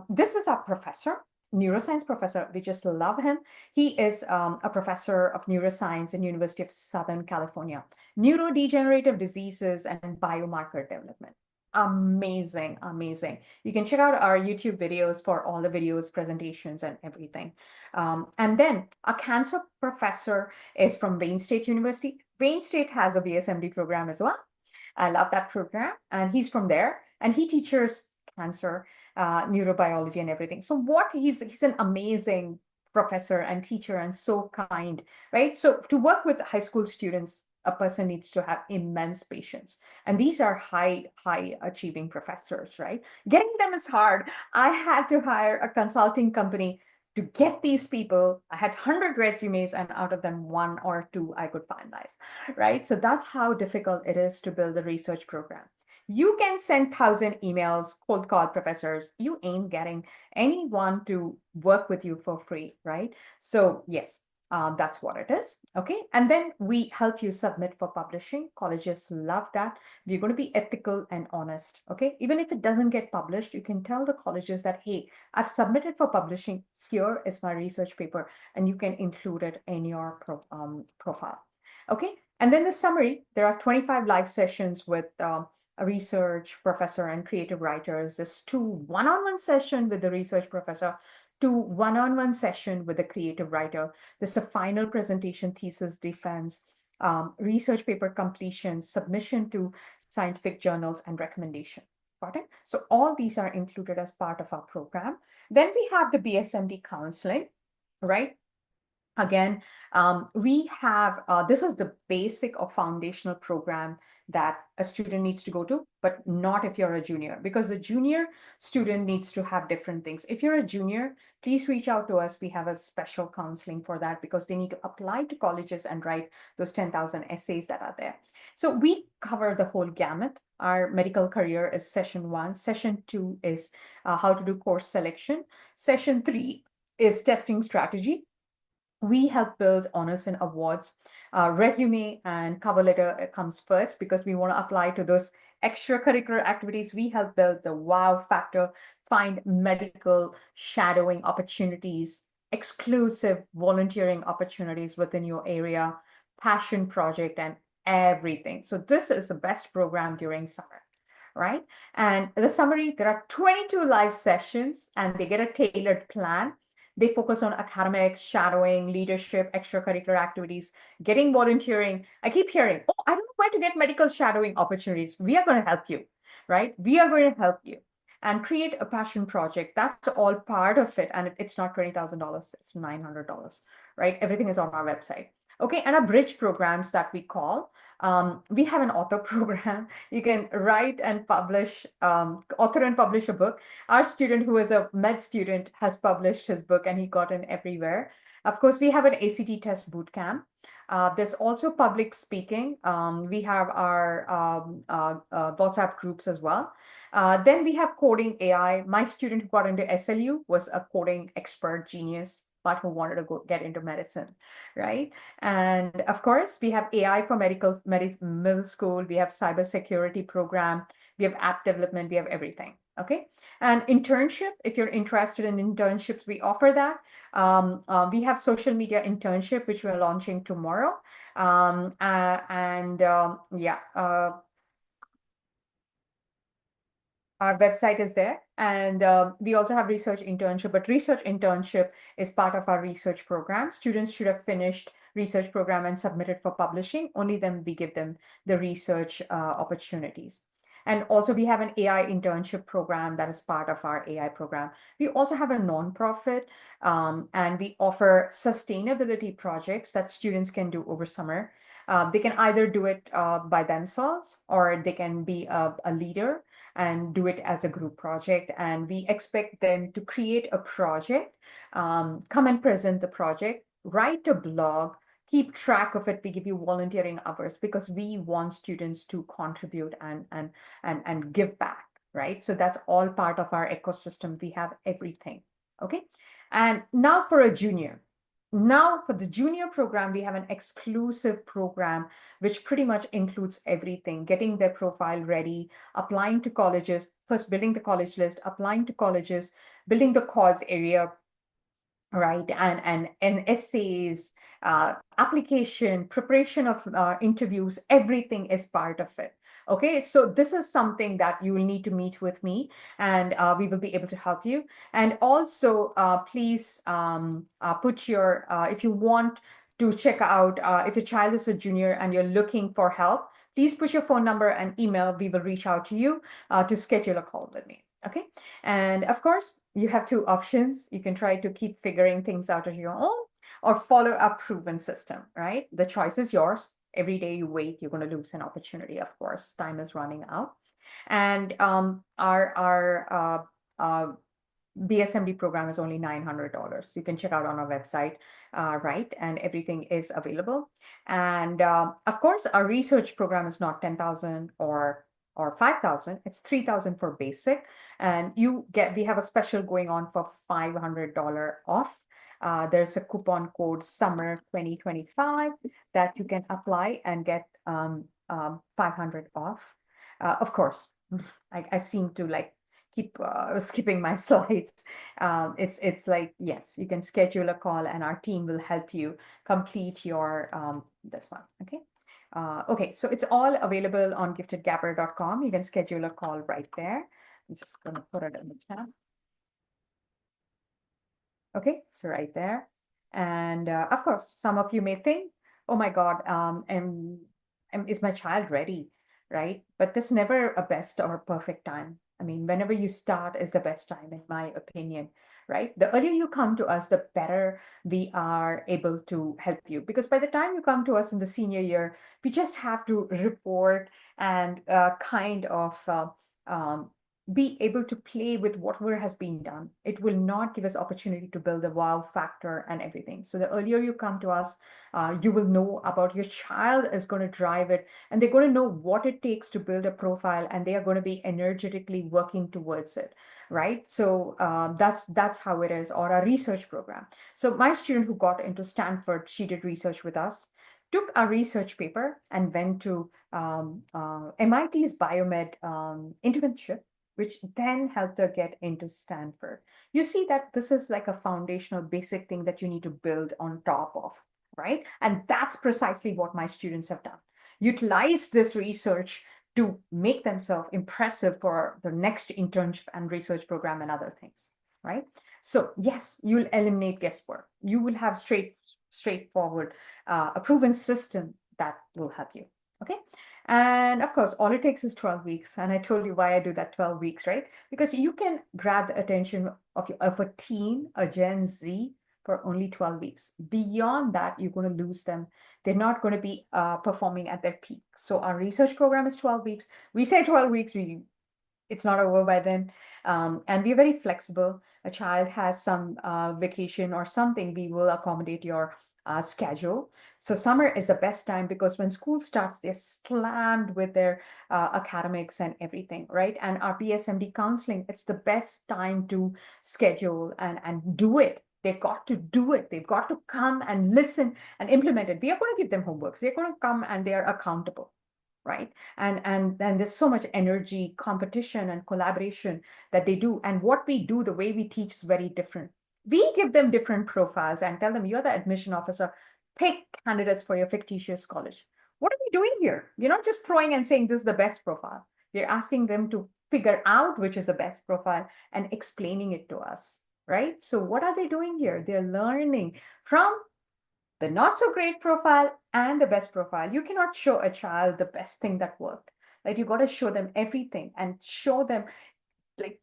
this is our professor, neuroscience professor. We just love him. He is a professor of neuroscience in University of Southern California, neurodegenerative diseases and biomarker development. Amazing, amazing. You can check out our YouTube videos for all the videos, presentations, and everything. And then a cancer professor is from Wayne State University. Wayne State has a BSMD program as well. I love that program. And he's from there. And he teaches cancer, neurobiology, and everything. So he's an amazing professor and teacher and so kind, right? So to work with high school students, a person needs to have immense patience. And these are high achieving professors, right? Getting them is hard. I had to hire a consulting company to get these people. I had 100 resumes, and out of them, one or two I could finalize, right? So that's how difficult it is to build a research program. You can send 1,000 emails, cold call professors. You ain't getting anyone to work with you for free, right? So yes, that's what it is. Okay. And then we help you submit for publishing. Colleges love that. We're going to be ethical and honest. Okay. Even if it doesn't get published, you can tell the colleges that, hey, I've submitted for publishing. Here is my research paper, and you can include it in your profile. Okay. And then the summary, there are 25 live sessions with a research professor and creative writers. There's 2 one-on-one session with the research professor, 2 one-on-one session with the creative writer. There's a final presentation, thesis defense, research paper completion, submission to scientific journals, and recommendation. Got it? So all these are included as part of our program. Then we have the BSMD counseling, right? Again, we have, this is the basic or foundational program that a student needs to go to, but not if you're a junior, because the junior student needs to have different things. If you're a junior, please reach out to us. We have a special counseling for that because they need to apply to colleges and write those 10,000 essays that are there. So we cover the whole gamut. Our medical career is session 1. Session 2 is how to do course selection. Session 3 is testing strategy. We help build honors and awards. Resume and cover letter comes first because we want to apply to those extracurricular activities. We help build the wow factor, find medical shadowing opportunities, exclusive volunteering opportunities within your area, passion project, and everything. So this is the best program during summer, right? And the summary, there are 22 live sessions and they get a tailored plan. They focus on academics, shadowing, leadership, extracurricular activities, getting volunteering. I keep hearing, oh, I don't know where to get medical shadowing opportunities. We are going to help you, right? We are going to help you and create a passion project. That's all part of it. And it's not $20,000, it's $900, right? Everything is on our website. Okay, and our bridge programs that we call, we have an author program. You can write and publish, author and publish a book. Our student, who is a med student, has published his book and he got in everywhere. Of course, we have an ACT test boot camp. There's also public speaking. We have our WhatsApp groups as well. Then we have coding AI. My student who got into SLU was a coding expert genius, but who wanted to get into medicine, right? And of course, we have AI for middle school. We have cybersecurity program. We have app development. We have everything. Okay. And internship, if you're interested in internships, we offer that. We have social media internship, which we're launching tomorrow. Our website is there, and we also have research internship, but research internship is part of our research program. Students should have finished research program and submitted for publishing. Only then we give them the research opportunities. And also we have an AI internship program that is part of our AI program. We also have a nonprofit, and we offer sustainability projects that students can do over summer. They can either do it by themselves, or they can be a leader and do it as a group project. And we expect them to create a project, come and present the project, write a blog, keep track of it. We give you volunteering hours because we want students to contribute and give back, right? So that's all part of our ecosystem. We have everything, okay? And now for a junior. Now for the junior program, we have an exclusive program, which pretty much includes everything: getting their profile ready, applying to colleges, first building the college list, applying to colleges, building the cause area, right? And essays, application, preparation of interviews, everything is part of it. Okay, so this is something that you will need to meet with me, and we will be able to help you. And also, please put your, if you want to check out, if your child is a junior and you're looking for help, please put your phone number and email. We will reach out to you to schedule a call with me. Okay. And of course, you have two options. You can try to keep figuring things out on your own or follow a proven system, right? The choice is yours. Every day you wait, you're going to lose an opportunity. Of course, time is running out. And our BSMD program is only $900. You can check out on our website, right? And everything is available. And of course, our research program is not 10,000 or 5,000. It's 3,000 for basic. And we have a special going on for $500 off. There's a coupon code summer 2025 that you can apply and get 500 off. Of course, I seem to like keep skipping my slides. It's like, yes, you can schedule a call and our team will help you complete your this one. Okay. Okay, so it's all available on giftedgapper.com. You can schedule a call right there. I'm just going to put it in the chat. Okay, so right there. And of course, some of you may think, oh my God, is my child ready, right? But there's never a best or perfect time. I mean, whenever you start is the best time, in my opinion, right? The earlier you come to us, the better we are able to help you. Because by the time you come to us in the senior year, we just have to report and kind of be able to play with whatever has been done. It will not give us opportunity to build a wow factor and everything. So the earlier you come to us, you will know about your child is going to drive it, and they're going to know what it takes to build a profile, and they are going to be energetically working towards it, right? So that's how it is. Or a research program. So my student who got into Stanford, she did research with us, took a research paper and went to MIT's biomed internship, which then helped her get into Stanford. You see that this is like a foundational basic thing that you need to build on top of, right? And that's precisely what my students have done. Utilize this research to make themselves impressive for the next internship and research program and other things, right? So yes, you'll eliminate guesswork. You will have straightforward, a proven system that will help you, okay? And of course, all it takes is 12 weeks. And I told you why I do that 12 weeks, right? Because you can grab the attention of a teen, a Gen Z, for only 12 weeks. Beyond that, you're going to lose them. They're not going to be performing at their peak. So our research program is 12 weeks. We say 12 weeks, it's not over by then. And we're very flexible. A child has some vacation or something, we will accommodate your schedule. So summer is the best time because when school starts, they're slammed with their academics and everything, right? And our BSMD counseling, it's the best time to schedule and do it. They've got to do it. They've got to come and listen and implement it. We are going to give them homeworks. They're going to come and they are accountable, right? And there's so much energy, competition, and collaboration that they do. And what we do, the way we teach is very different. We give them different profiles and tell them, you're the admission officer, pick candidates for your fictitious college. What are we doing here? We're not just throwing and saying this is the best profile. We're asking them to figure out which is the best profile and explaining it to us, right? So what are they doing here? They're learning from the not so great profile and the best profile. You cannot show a child the best thing that worked. Like, you got to show them everything and show them,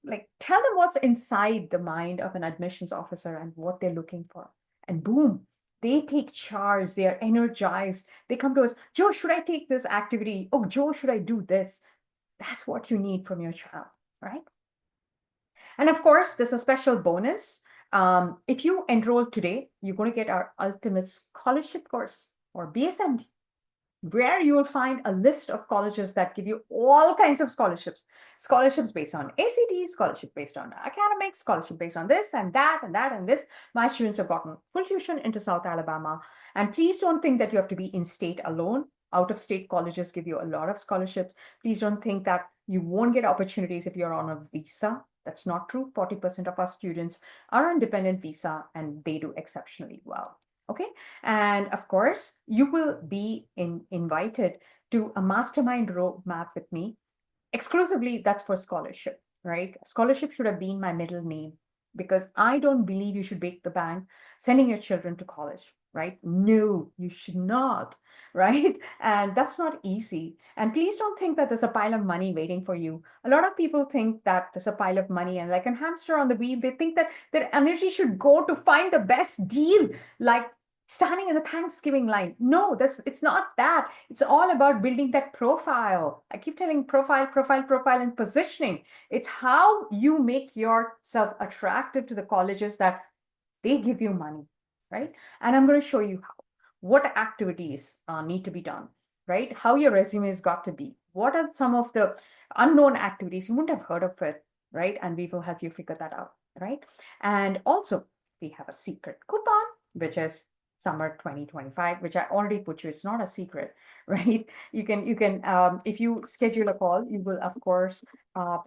like tell them what's inside the mind of an admissions officer and what they're looking for. And boom, they take charge. They are energized. They come to us, Joe, should I take this activity? Oh, Joe, should I do this? That's what you need from your child, right? And of course, there's a special bonus. If you enroll today, you're going to get our ultimate scholarship course, or BSMD, where you will find a list of colleges that give you all kinds of scholarships. Scholarships based on ACT, scholarship based on academics, scholarship based on this and that and that and this. My students have gotten full tuition into South Alabama. And please don't think that you have to be in state alone. Out of state colleges give you a lot of scholarships. Please don't think that you won't get opportunities if you're on a visa. That's not true. 40% of our students are on dependent visa and they do exceptionally well. Okay. And of course, you will be invited to a mastermind roadmap with me. Exclusively, that's for scholarship, right? Scholarship should have been my middle name because I don't believe you should break the bank sending your children to college. right? No, you should not, right? And that's not easy. And please don't think that there's a pile of money waiting for you. A lot of people think that there's a pile of money and like a hamster on the wheel, they think that their energy should go to find the best deal, like standing in the Thanksgiving line. No, it's not that. It's all about building that profile. I keep telling profile, profile, profile, and positioning. It's how you make yourself attractive to the colleges that they give you money, right? And I'm going to show you how, what activities need to be done, right? How your resume has got to be. What are some of the unknown activities? You wouldn't have heard of it, right? And we will help you figure that out, right? And also, we have a secret coupon, which is summer 2025, which I already put you. It's not a secret, right? You can if you schedule a call, you will of course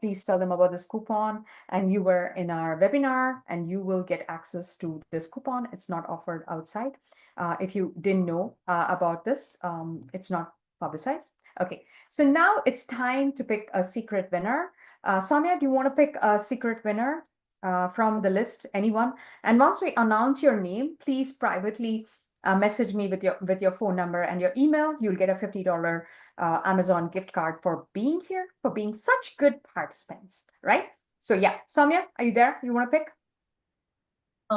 please tell them about this coupon, and you were in our webinar, and you will get access to this coupon. It's not offered outside. If you didn't know about this, it's not publicized. Okay, so now it's time to pick a secret winner. Soumya, do you want to pick a secret winner from the list? Anyone? And once we announce your name, please privately message me with your phone number and your email. You'll get a $50 Amazon gift card for being here, for being such good participants, right? So yeah, Soumya, are you there? You want to pick?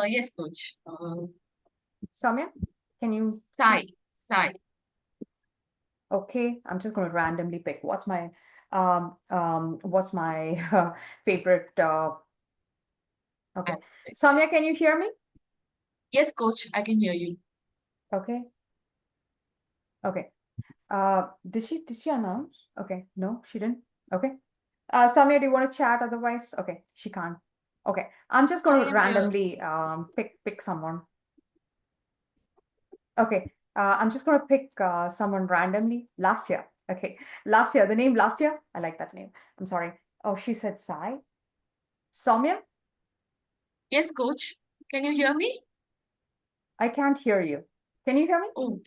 Yes, coach. Soumya, can you? Sai. Okay, I'm just going to randomly pick. What's my favorite? Okay, Soumya, can you hear me? Yes, coach, I can hear you. Okay. Okay. Did she announce? Okay, no, she didn't. Okay. Soumya, do you want to chat? Otherwise, okay, she can't. Okay, I'm just going to randomly pick someone. Okay, I'm just going to pick someone randomly. Lasya. Okay, Lasya. The name Lasya. I like that name. I'm sorry. Oh, she said Sai. Soumya, Yes, coach. Can you hear me? I can't hear you. Can you hear me? Oh,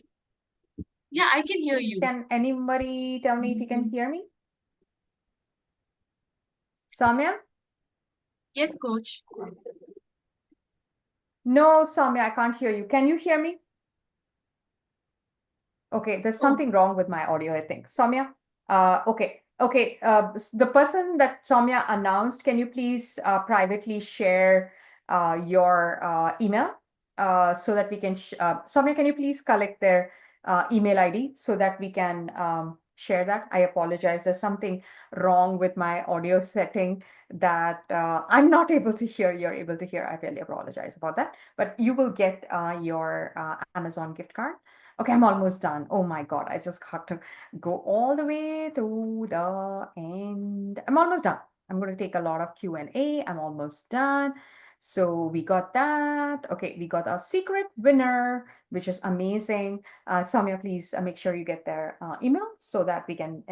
yeah, I can hear you. Can anybody tell me if you can hear me? Soumya? Yes, coach. No, Soumya, I can't hear you. Can you hear me? Okay, there's something wrong with my audio, I think. Soumya? Okay. The person that Soumya announced, can you please privately share your email so that we can, Soumya, can you please collect their email ID so that we can share that? I apologize. There's something wrong with my audio setting that I'm not able to hear. You're able to hear. I really apologize about that. But you will get your Amazon gift card. Okay, I'm almost done. Oh my God, I just got to go all the way to the end. I'm almost done. I'm going to take a lot of Q&A. I'm almost done. So we got that. Okay, we got a secret winner, which is amazing. Soumya, please make sure you get their email so that we can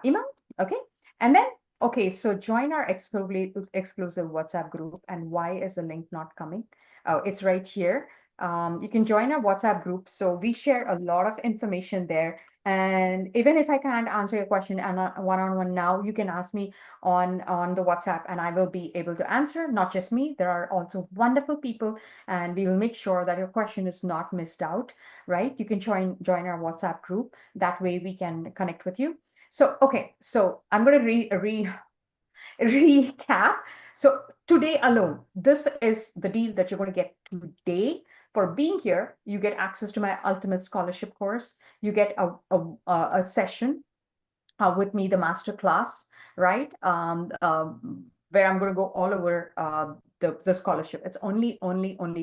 email. Okay, and then, okay, so join our exclusive WhatsApp group. And why is the link not coming? Oh, it's right here. You can join our WhatsApp group. So we share a lot of information there. And even if I can't answer your question one-on-one now, you can ask me on the WhatsApp and I will be able to answer. Not just me, there are also wonderful people, and we will make sure that your question is not missed out, right? You can join our WhatsApp group. That way we can connect with you. So, okay, so I'm going to recap. So today alone, this is the deal that you're going to get today. For being here, you get access to my ultimate scholarship course. You get a session with me, the master class, right? Where I'm going to go all over the scholarship. It's only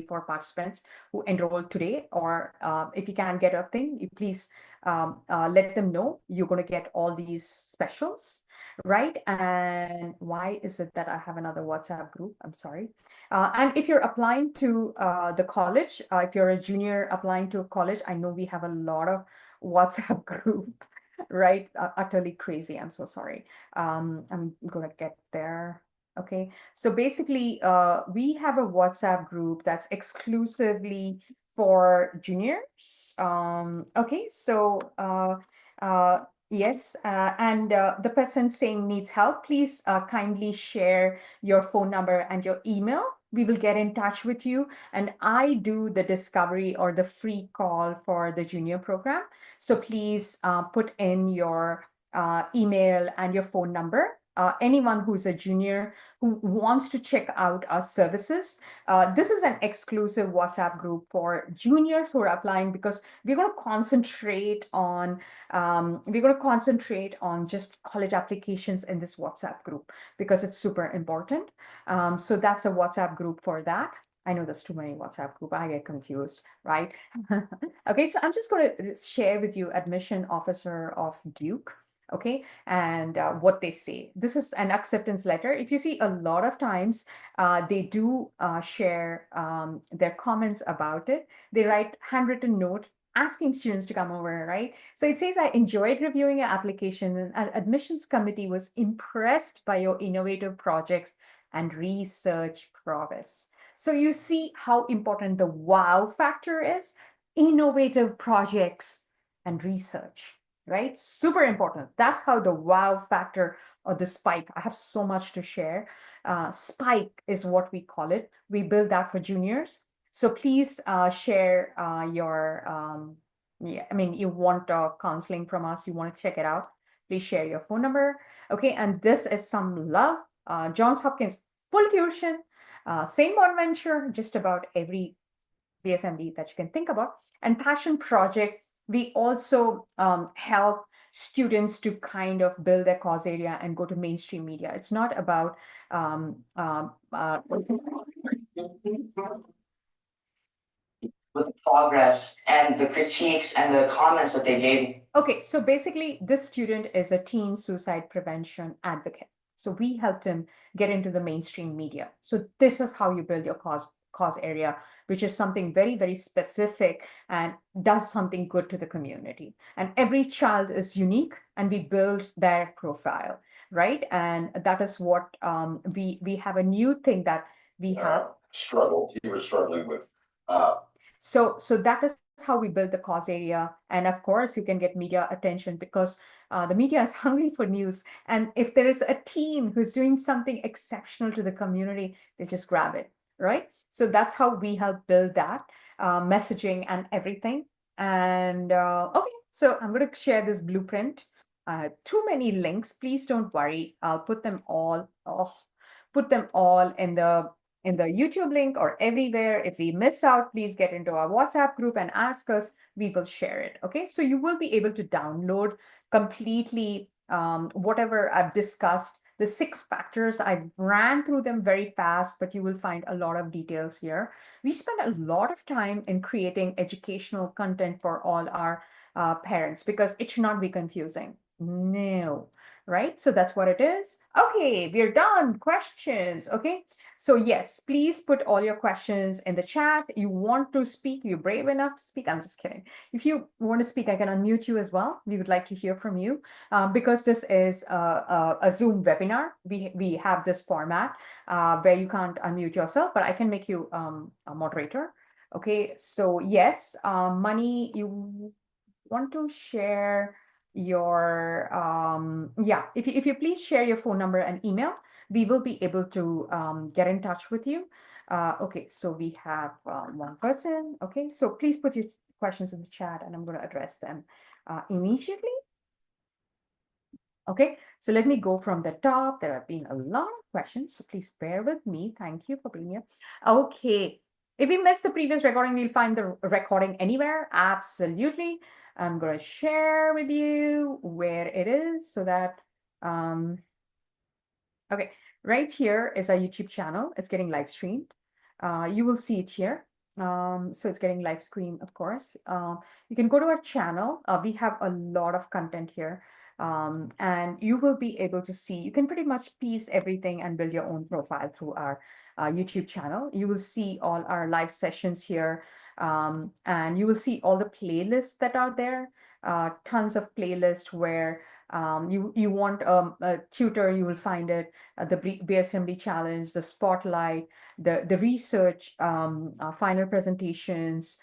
for participants who enroll today, or if you can get a thing, you please let them know you're going to get all these specials, right? And why is it that I have another WhatsApp group? I'm sorry. And if you're applying to the college, if you're a junior applying to a college, I know we have a lot of WhatsApp groups, right? Utterly crazy. I'm so sorry. I'm gonna get there. Okay, so basically, we have a WhatsApp group that's exclusively for juniors. Okay, so yes, and the person saying needs help, please kindly share your phone number and your email we will get in touch with you. And I do the discovery or the free call for the junior program. So please put in your email and your phone number. Anyone who's a junior who wants to check out our services. This is an exclusive WhatsApp group for juniors who are applying, because we're going to concentrate on just college applications in this WhatsApp group, because it's super important. So that's a WhatsApp group for that. I know there's too many WhatsApp group. I get confused, right? Okay, so I'm just going to share with you admission officer of Duke. Okay, and what they say. This is an acceptance letter. If you see, a lot of times they do share their comments about it. They write handwritten note asking students to come over, right? So it says, I enjoyed reviewing your application, and our admissions committee was impressed by your innovative projects and research prowess. So you see how important the wow factor is. Innovative projects and research, right? Super important. That's how the wow factor or the spike. I have so much to share. Spike is what we call it. We build that for juniors. So please share yeah, I mean, you want counseling from us, you want to check it out, please share your phone number. Okay, and this is some love. Johns Hopkins, full tuition, St. Bonaventure, just about every BSMD that you can think about. And passion project, we also help students to kind of build their cause area and go to mainstream media. It's not about with the progress and the critiques and the comments that they gave. Okay, so basically this student is a teen suicide prevention advocate. So we helped him get into the mainstream media. So this is how you build your cause area, which is something very, very specific and does something good to the community. And every child is unique, and we build their profile, right? And that is what we have a new thing that we have. He was struggling with. So that is how we build the cause area. And of course, you can get media attention, because the media is hungry for news. And if there is a teen who's doing something exceptional to the community, they just grab it, right? So that's how we help build that messaging and everything. And okay, so I'm going to share this blueprint. Too many links. Please don't worry. I'll put them all. Put them all in the YouTube link or everywhere. If we miss out, please get into our WhatsApp group and ask us. We will share it. Okay, so you will be able to download completely whatever I've discussed. The 6 factors, I ran through them very fast, but you will find a lot of details here. We spend a lot of time in creating educational content for all our parents, because it should not be confusing. No, right? So that's what it is. Okay, we're done. Questions. Okay, so yes, please put all your questions in the chat. You want to speak, you're brave enough to speak. I'm just kidding. If you want to speak, I can unmute you as well. We would like to hear from you, because this is a Zoom webinar. We have this format where you can't unmute yourself, but I can make you a moderator. Okay, so yes, Money, you want to share your yeah, if you please share your phone number and email, we will be able to get in touch with you. Okay, so we have one person. Okay, so please put your questions in the chat, and I'm going to address them immediately. Okay, so let me go from the top. There have been a lot of questions, so please bear with me. Thank you for being here. Okay, if you missed the previous recording, you'll find the recording anywhere. Absolutely. I'm going to share with you where it is, so that okay, right here is our YouTube channel. It's getting live streamed. You will see it here. So it's getting live streamed, of course. You can go to our channel. We have a lot of content here. And you will be able to see, you can pretty much piece everything and build your own profile through our YouTube channel. You will see all our live sessions here. And you will see all the playlists that are there, tons of playlists where you want a tutor, you will find it, the BSMD challenge, the spotlight, the research, final presentations,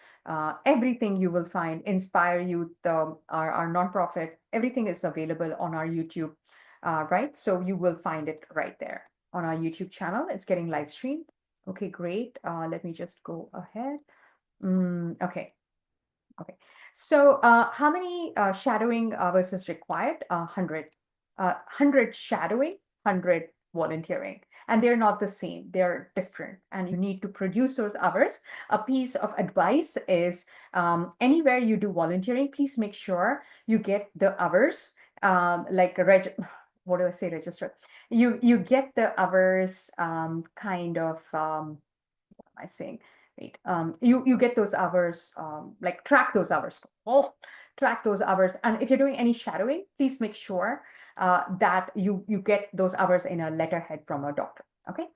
everything you will find, Inspire Youth, our nonprofit, everything is available on our YouTube, right? So you will find it right there on our YouTube channel. It's getting live streamed. Okay, great. Let me just go ahead. Okay. So how many shadowing hours is required? 100. 100 shadowing, 100 volunteering. And they're not the same. They're different. And you need to produce those hours. A piece of advice is anywhere you do volunteering, please make sure you get the hours like what do I say, register? You get the hours kind of what am I saying? Wait, you get those hours, like track those hours. Track those hours. And if you're doing any shadowing, please make sure that you get those hours in a letterhead from a doctor. Okay.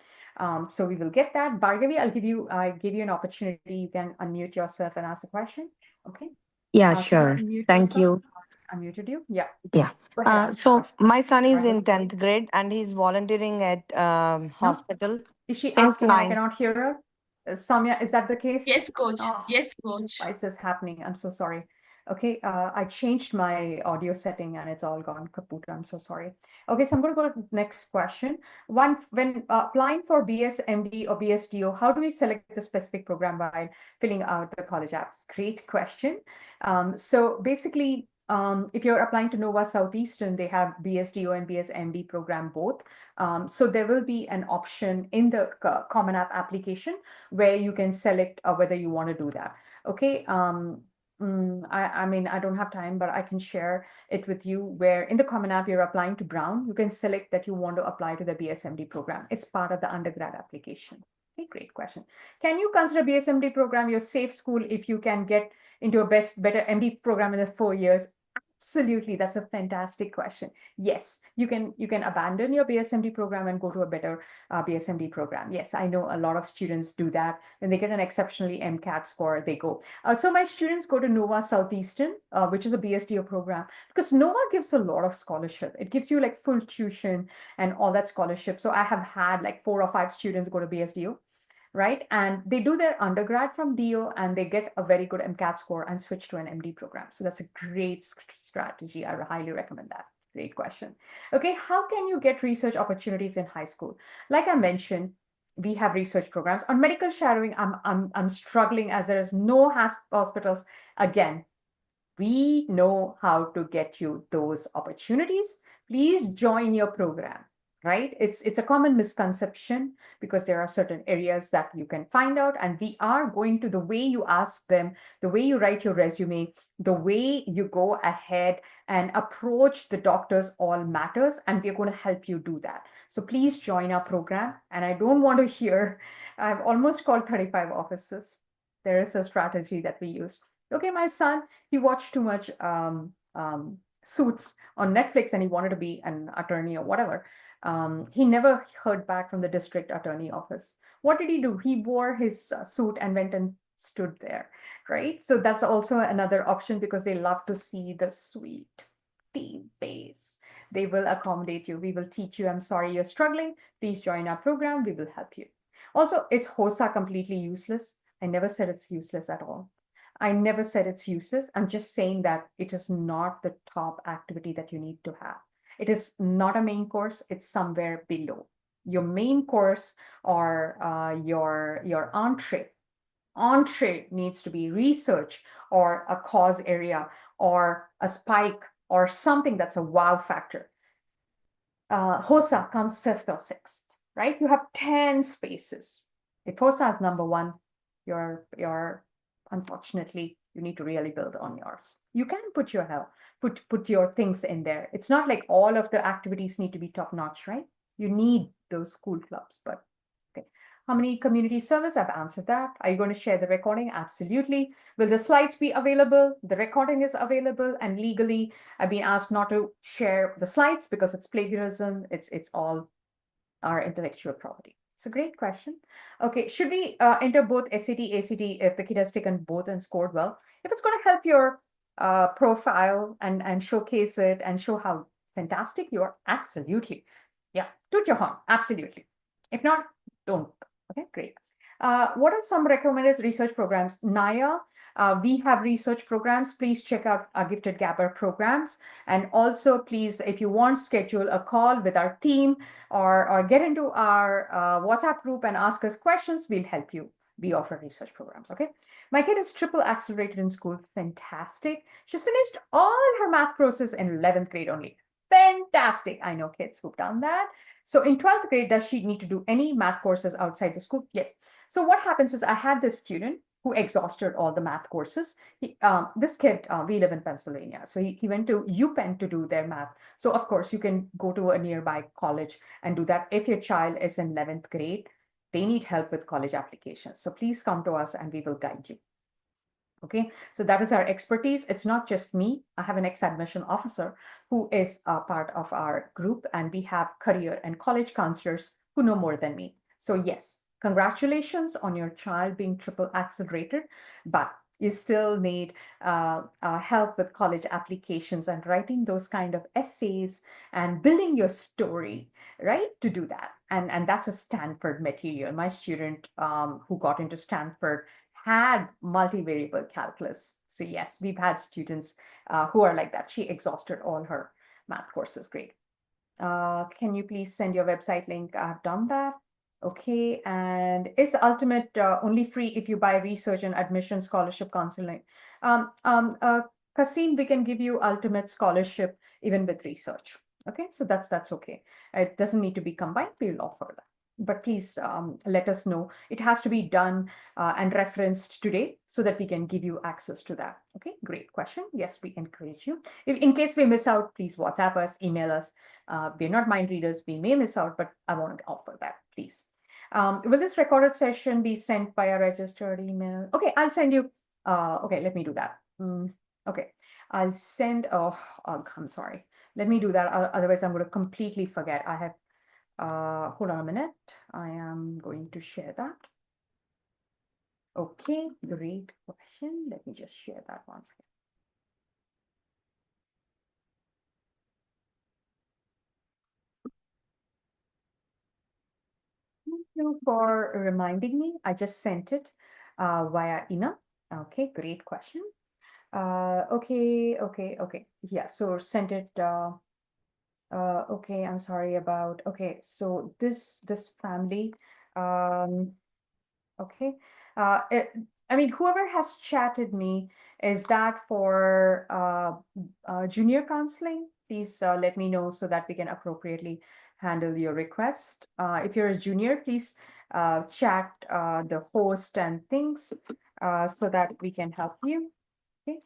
So we will get that. Bhargavi, I give you an opportunity. You can unmute yourself and ask a question. Okay. Yeah, So sure. unmute Thank yourself. you. Unmuted you. Yeah. Yeah. Go ahead, ask your So question. my son is in Bhargavi. 10th grade and he's volunteering at hospital Is she since asking? I 9. cannot hear her. Samya, is that the case? Yes, coach. Oh. Yes, coach. Why is this happening? I'm so sorry. Okay, I changed my audio setting and it's all gone kaput. I'm so sorry. Okay, so I'm going to go to the next question. When applying for BS, MD or BSDO, how do we select the specific program while filling out the college apps? Great question. So basically, if you're applying to Nova Southeastern, they have BSDO and BSMD program both. So there will be an option in the Common App application where you can select whether you want to do that. Okay. I mean, I don't have time, but I can share it with you where in the Common App you're applying to Brown, you can select that you want to apply to the BSMD program. It's part of the undergrad application. Okay, great question. Can you consider BSMD program your safe school if you can get into a better MD program in the 4 years? Absolutely, that's a fantastic question. Yes, you can abandon your BSMD program and go to a better BSMD program. Yes, I know a lot of students do that. When they get an exceptionally MCAT score, they go. So my students go to Nova Southeastern, which is a BSDO program, because Nova gives a lot of scholarship. It gives you like full tuition and all that scholarship. So I have had like 4 or 5 students go to BSDO. Right. And they do their undergrad from DO and they get a very good MCAT score and switch to an MD program. So that's a great strategy. I highly recommend that. Great question. Okay. How can you get research opportunities in high school? Like I mentioned, we have research programs on medical shadowing. I'm struggling as there is no hospitals. Again, we know how to get you those opportunities. Please join your program. Right? It's a common misconception because there are certain areas that you can find out, and we are going to the way you ask them, the way you write your resume, the way you go ahead and approach the doctors all matters, and we're going to help you do that. So please join our program. And I don't want to hear, I've almost called 35 offices. There is a strategy that we use. Okay, my son, he watched too much Suits on Netflix and he wanted to be an attorney or whatever. He never heard back from the district attorney office. What did he do? He wore his suit and went and stood there, right? So that's also another option because they love to see the sweet team face. They will accommodate you. We will teach you. I'm sorry you're struggling. Please join our program. We will help you. Also, is HOSA completely useless? I never said it's useless at all. I never said it's useless. I'm just saying that it is not the top activity that you need to have. It is not a main course. It's somewhere below. Your main course or your entree needs to be research or a cause area or a spike or something that's a wow factor. HOSA comes 5th or 6th, right? You have 10 spaces. If HOSA is number 1, you're unfortunately, you need to really build on yours. You can put your help, put your things in there. It's not like all of the activities need to be top notch, right? You need those school clubs, but okay. How many community service? I've answered that. Are you going to share the recording? Absolutely. Will the slides be available? The recording is available, and legally, I've been asked not to share the slides because it's plagiarism. It's all our intellectual property. It's a great question. Okay, should we enter both SAT, ACT if the kid has taken both and scored well? If it's going to help your profile and showcase it and show how fantastic you are, absolutely. Yeah, toot your horn, absolutely. If not, don't. Okay, great. What are some recommended research programs? Naya, we have research programs. Please check out our Gifted Gabber programs. And also, please, if you want, schedule a call with our team or get into our WhatsApp group and ask us questions. We'll help you. We offer research programs, okay? My kid is triple accelerated in school. Fantastic. She's finished all her math courses in 11th grade only. Fantastic. I know kids who've done that. So in 12th grade, does she need to do any math courses outside the school? Yes. So what happens is I had this student who exhausted all the math courses. This kid, we live in Pennsylvania. So he went to UPenn to do their math. So of course, you can go to a nearby college and do that. If your child is in 11th grade, they need help with college applications. So please come to us and we will guide you. Okay, so that is our expertise. It's not just me. I have an ex-admission officer who is a part of our group, and we have career and college counselors who know more than me. So yes, congratulations on your child being triple accelerated, but you still need help with college applications and writing those kind of essays and building your story, right? To do that. And that's a Stanford material. My student who got into Stanford had multivariable calculus. So yes, we've had students who are like that. She exhausted all her math courses. Great. Can you please send your website link? I've done that. Okay, and is Ultimate only free if you buy research and admission scholarship counseling? Kasim, we can give you Ultimate scholarship even with research. Okay, so that's okay. It doesn't need to be combined. We'll offer that. But please let us know. It has to be done and referenced today so that we can give you access to that. Okay, great question. Yes, we encourage you. If, in case we miss out, please WhatsApp us, email us. We're not mind readers. We may miss out, but I want to offer that, please. Will this recorded session be sent by a registered email? Okay, I'll send you. Okay, let me do that. Okay, I'll send. Oh, I'm sorry. Let me do that. Otherwise, I'm going to completely forget. I have. Hold on a minute. I am going to share that. Okay, great question. Let me just share that once again. Thank you for reminding me. I just sent it via email. Okay, great question. Okay. Yeah, so sent it. Okay, I'm sorry about. Okay, so this family. Okay. I mean, whoever has chatted me, is that for junior counseling? Please let me know so that we can appropriately handle your request. If you're a junior, please chat the host and things so that we can help you. Okay.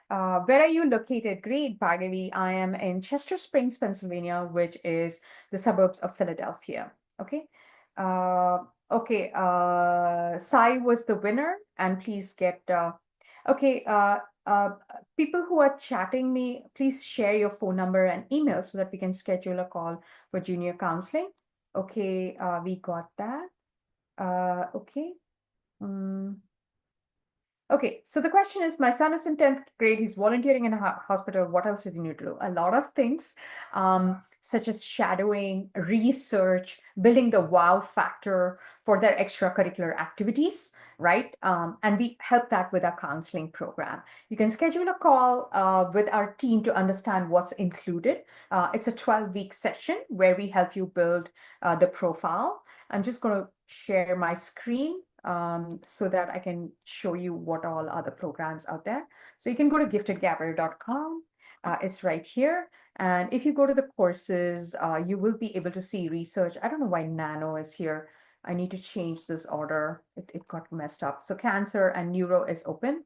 Where are you located? Great, Bhargavi. I am in Chester Springs, Pennsylvania, which is the suburbs of Philadelphia. Okay. Okay. Sai was the winner, and please get. Okay. People who are chatting me, please share your phone number and email so that we can schedule a call for junior counseling. Okay. We got that. Okay. Okay, so the question is, my son is in 10th grade. He's volunteering in a hospital. What else does he need to do? A lot of things, such as shadowing, research, building the wow factor for their extracurricular activities, right? And we help that with our counseling program. You can schedule a call with our team to understand what's included. It's a 12-week session where we help you build the profile. I'm just going to share my screen so that I can show you what all other programs out there. So you can go to giftedgabber.com. It's right here. And if you go to the courses, you will be able to see research. I don't know why Nano is here. I need to change this order. It got messed up. So cancer and neuro is open.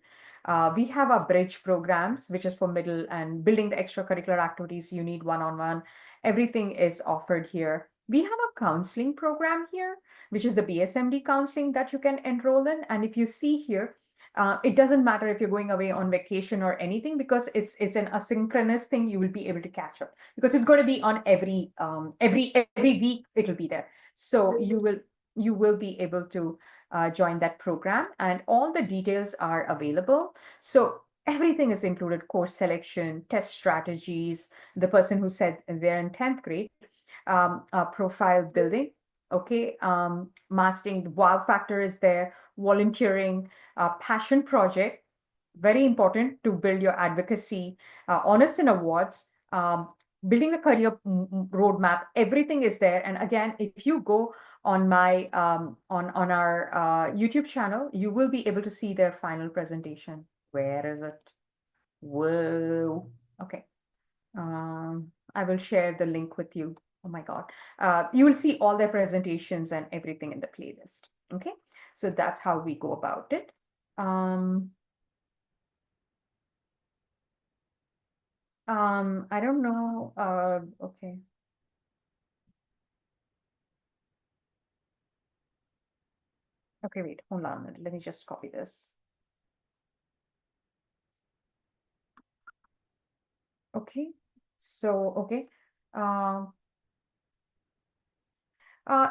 We have our bridge programs, which is for middle and building the extracurricular activities you need one-on-one. Everything is offered here. We have a counseling program here, which is the BSMD counseling that you can enroll in. And if you see here, it doesn't matter if you're going away on vacation or anything, because it's an asynchronous thing. You will be able to catch up because it's going to be on every week. It'll be there. So you will be able to join that program, and all the details are available. So everything is included: course selection, test strategies, the person who said they're in 10th grade, profile building, Okay, mastering the wow factor is there, volunteering, passion project, very important to build your advocacy, honors and awards, building the career roadmap, everything is there. And again, if you go on my on our YouTube channel, you will be able to see their final presentation. Where is it? Whoa. Okay. I will share the link with you. Oh my God. You will see all their presentations and everything in the playlist. Okay. So that's how we go about it. I don't know. Okay. Okay, wait, hold on a minute. Let me just copy this. Okay. So, okay.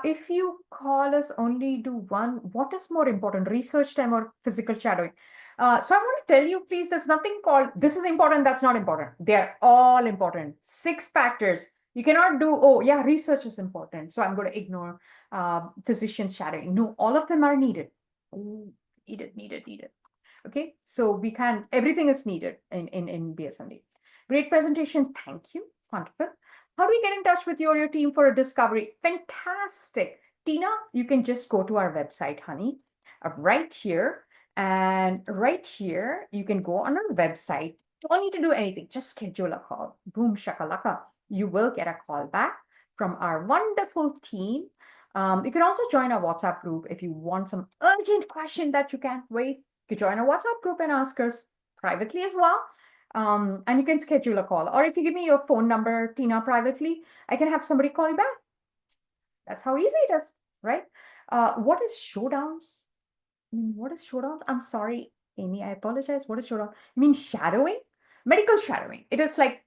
If you call us only do one, what is more important, research time or physical shadowing? So I want to tell you, please, there's nothing called this is important, that's not important. They're all important. 6 factors. You cannot do, oh, yeah, research is important, so I'm going to ignore physician shadowing. No, all of them are needed. Ooh, needed. Okay, so we can, everything is needed in BSMD. Great presentation. Thank you. Wonderful. How do we get in touch with you or your team for a discovery? Fantastic. Tina, you can just go to our website, honey, right here. And right here, you can go on our website. Don't need to do anything. Just schedule a call. Boom, shakalaka. You will get a call back from our wonderful team. You can also join our WhatsApp group if you want some urgent question that you can't wait. You can join our WhatsApp group and ask us privately as well. And you can schedule a call. Or if you give me your phone number, Tina, privately, I can have somebody call you back. That's how easy it is, right? What is showdowns? What is showdowns? I'm sorry, Amy, I apologize. What is showdown? You mean shadowing? Medical shadowing. It is like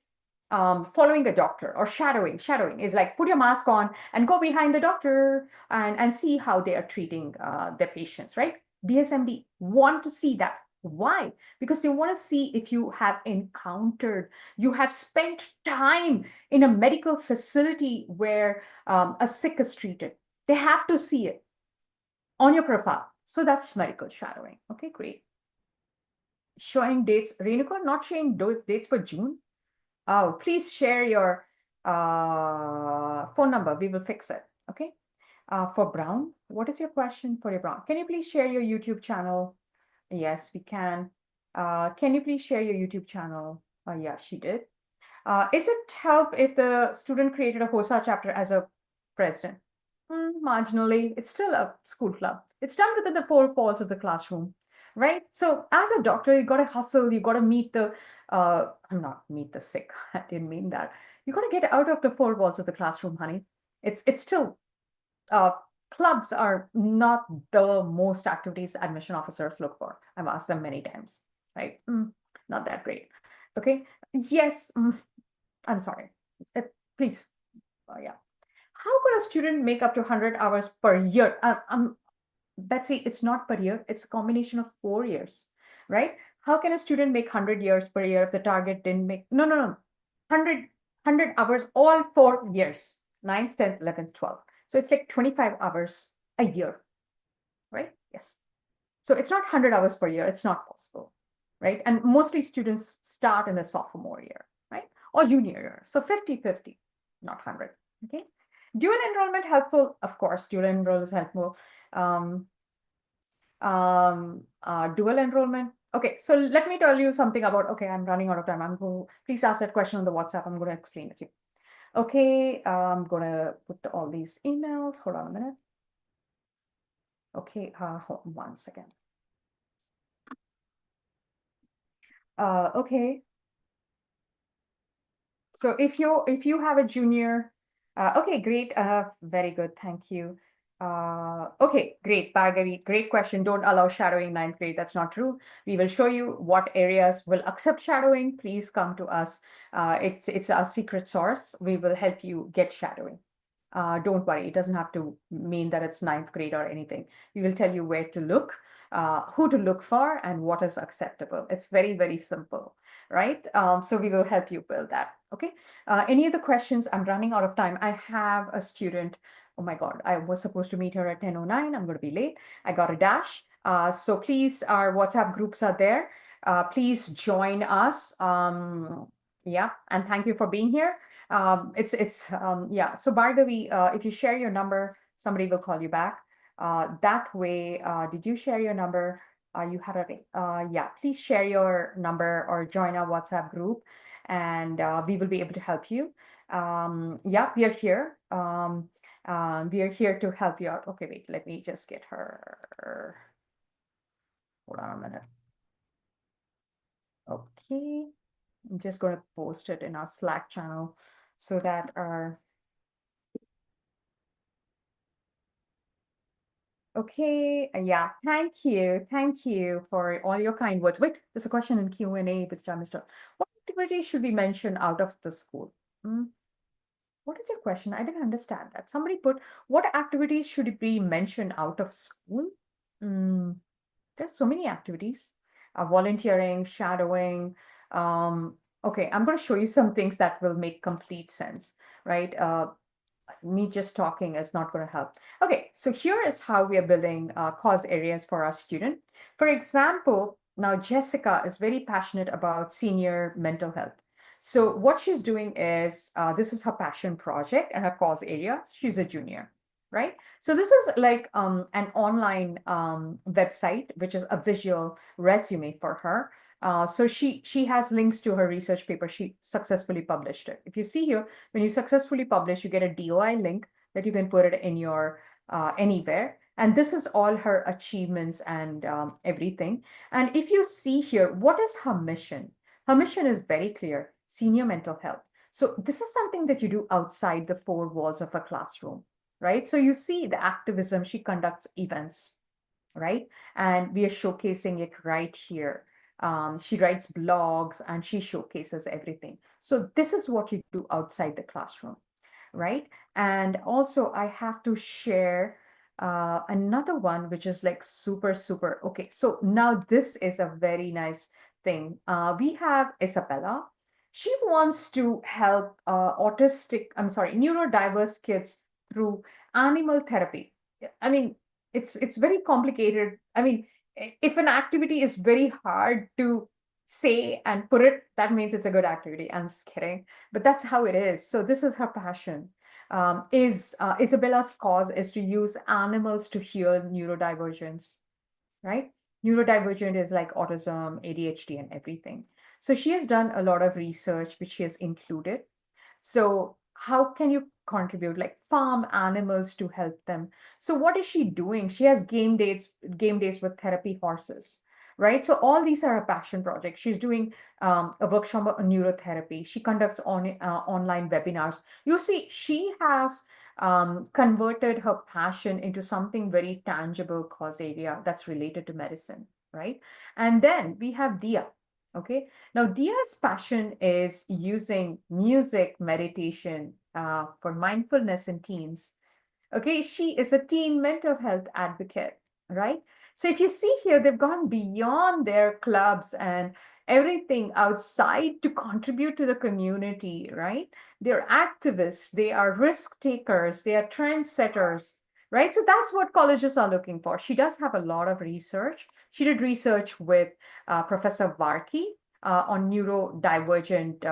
following a doctor, or shadowing. Shadowing is like put your mask on and go behind the doctor and see how they are treating their patients, right? BSMD want to see that. Why? Because they want to see if you have encountered, you have spent time in a medical facility where a sick is treated. They have to see it on your profile. So that's medical shadowing. Okay, great. Showing dates. Renuka, not showing those dates for June. Oh, please share your phone number. We will fix it. Okay. For Brown, what is your question for your Brown? Can you please share your YouTube channel? Yes, we can. Can you please share your YouTube channel? Yeah, she did. Is it help if the student created a HOSA chapter as a president? Marginally, it's still a school club. It's done within the 4 walls of the classroom, right? So as a doctor, you got to hustle. You got to meet the, not meet the sick. I didn't mean that. You got to get out of the 4 walls of the classroom, honey. It's still, clubs are not the most activities admission officers look for. I've asked them many times, right? Not that great. Okay. Yes. I'm sorry. Please. Yeah. How could a student make up to 100 hours per year? Betsy, it's not per year. It's a combination of 4 years, right? How can a student make 100 years per year if the target didn't make? No. 100 hours all 4 years, 9th, 10th, 11th, 12th. So it's like 25 hours a year, right? Yes. So it's not 100 hours per year. It's not possible, right? And mostly students start in the sophomore year, right? Or junior year. So 50-50, not 100, okay? Dual enrollment helpful? Of course, dual enrollment is helpful. Dual enrollment. Okay, so let me tell you something about, okay, I'm running out of time. Please ask that question on the WhatsApp. I'm going to explain it to you. Okay, I'm going to put all these emails. Hold on a minute. Okay, hold on 1 second. Okay. So if you have a junior, okay, great, very good, thank you. Okay, great, Bhargavi, great question. Don't allow shadowing 9th grade. That's not true. We will show you what areas will accept shadowing. Please come to us. It's our secret source. We will help you get shadowing. Don't worry, it doesn't have to mean that it's 9th grade or anything. We will tell you where to look, who to look for, and what is acceptable. It's very, very simple, right? So we will help you build that. Okay. Any other questions? I'm running out of time. I have a student. Oh my God, I was supposed to meet her at 10:09. I'm going to be late. I got a dash. So please, our WhatsApp groups are there. Please join us. Yeah, and thank you for being here. Yeah. So Bhargavi, if you share your number, somebody will call you back. That way, did you share your number? You had a yeah. Please share your number or join our WhatsApp group, and we will be able to help you. Yeah, we are here. We are here to help you out. Okay, wait, let me just get her. Hold on a minute. Okay, I'm just going to post it in our Slack channel so that our. Okay, yeah, thank you. Thank you for all your kind words. Wait, there's a question in Q&A which I missed out. What activities should we mention out of the school? What is your question? I didn't understand that. Somebody put, what activities should be mentioned out of school? There's so many activities, volunteering, shadowing. Okay, I'm going to show you some things that will make complete sense, right? Me just talking is not going to help. Okay, so here is how we are building cause areas for our student. For example, now Jessica is very passionate about senior mental health. So what she's doing is, this is her passion project and her cause area. She's a junior, right? So this is like an online website, which is a visual resume for her. So she has links to her research paper. She successfully published it. If you see here, when you successfully publish, you get a DOI link that you can put it in your anywhere. And this is all her achievements and everything. And if you see here, what is her mission? Her mission is very clear: senior mental health. So this is something that you do outside the four walls of a classroom, right? So you see the activism, she conducts events, right? And we are showcasing it right here. She writes blogs and she showcases everything. So this is what you do outside the classroom, right? And also I have to share another one, which is like super, super. Okay, so now this is a very nice thing. We have Isabella. She wants to help neurodiverse kids through animal therapy. I mean, it's very complicated. I mean, if an activity is very hard to say and put it, that means it's a good activity. I'm just kidding, but that's how it is. So this is her passion. Isabella's cause is to use animals to heal neurodivergence, right? Neurodivergent is like autism, ADHD, and everything. So she has done a lot of research, which she has included. So how can you contribute, like farm animals to help them? So what is she doing? She has game days with therapy horses, right? So all these are a passion project. She's doing a workshop on neurotherapy. She conducts online webinars. You see, she has converted her passion into something very tangible cause area that's related to medicine, right? And then we have Dia. Okay, now Dia's passion is using music meditation for mindfulness in teens. Okay, she is a teen mental health advocate, right? So if you see here, they've gone beyond their clubs and everything outside to contribute to the community, right? They're activists, they are risk takers, they are trendsetters, right? So that's what colleges are looking for. She does have a lot of research. She did research with Professor Varkey on neurodivergent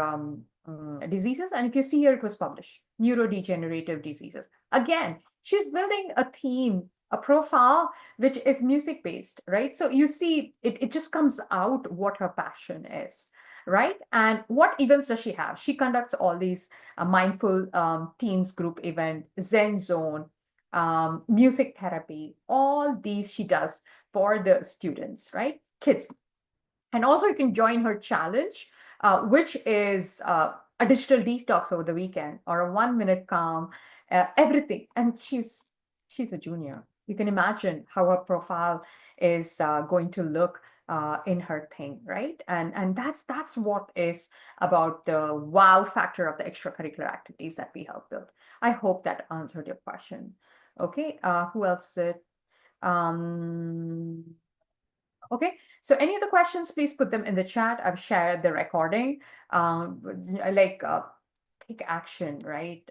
diseases. And if you see here, it was published, neurodegenerative diseases. Again, she's building a theme, a profile, which is music based, right? So you see, it just comes out what her passion is, right? And what events does she have? She conducts all these mindful teens group event, Zen Zone, music therapy, all these she does for the students, right? Kids. And also you can join her challenge, which is a digital detox over the weekend or a 1 minute calm, everything. And she's a junior. You can imagine how her profile is going to look in her thing, right? And that's what is about the wow factor of the extracurricular activities that we help build. I hope that answered your question. Okay, who else is it? Okay, so any other questions, please put them in the chat. I've shared the recording. take action, right?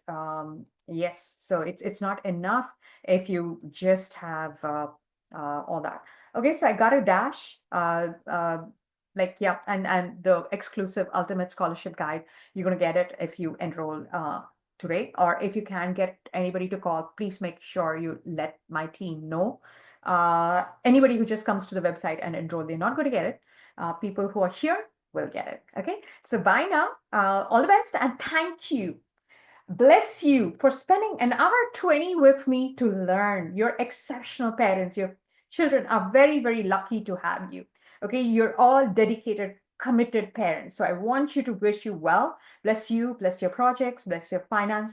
Yes, so it's not enough if you just have all that. Okay, so I got a dash. Like yeah, and the exclusive ultimate scholarship guide, you're gonna get it if you enroll today, or if you can get anybody to call, please make sure you let my team know. Anybody who just comes to the website and enroll, they're not going to get it. People who are here will get it. Okay, so bye now. All the best and thank you. Bless you for spending an hour 20 with me to learn. You're exceptional parents. Your children are very, very lucky to have you. Okay, you're all dedicated, committed parents. So I want you to wish you well. Bless you, bless your projects, bless your finances.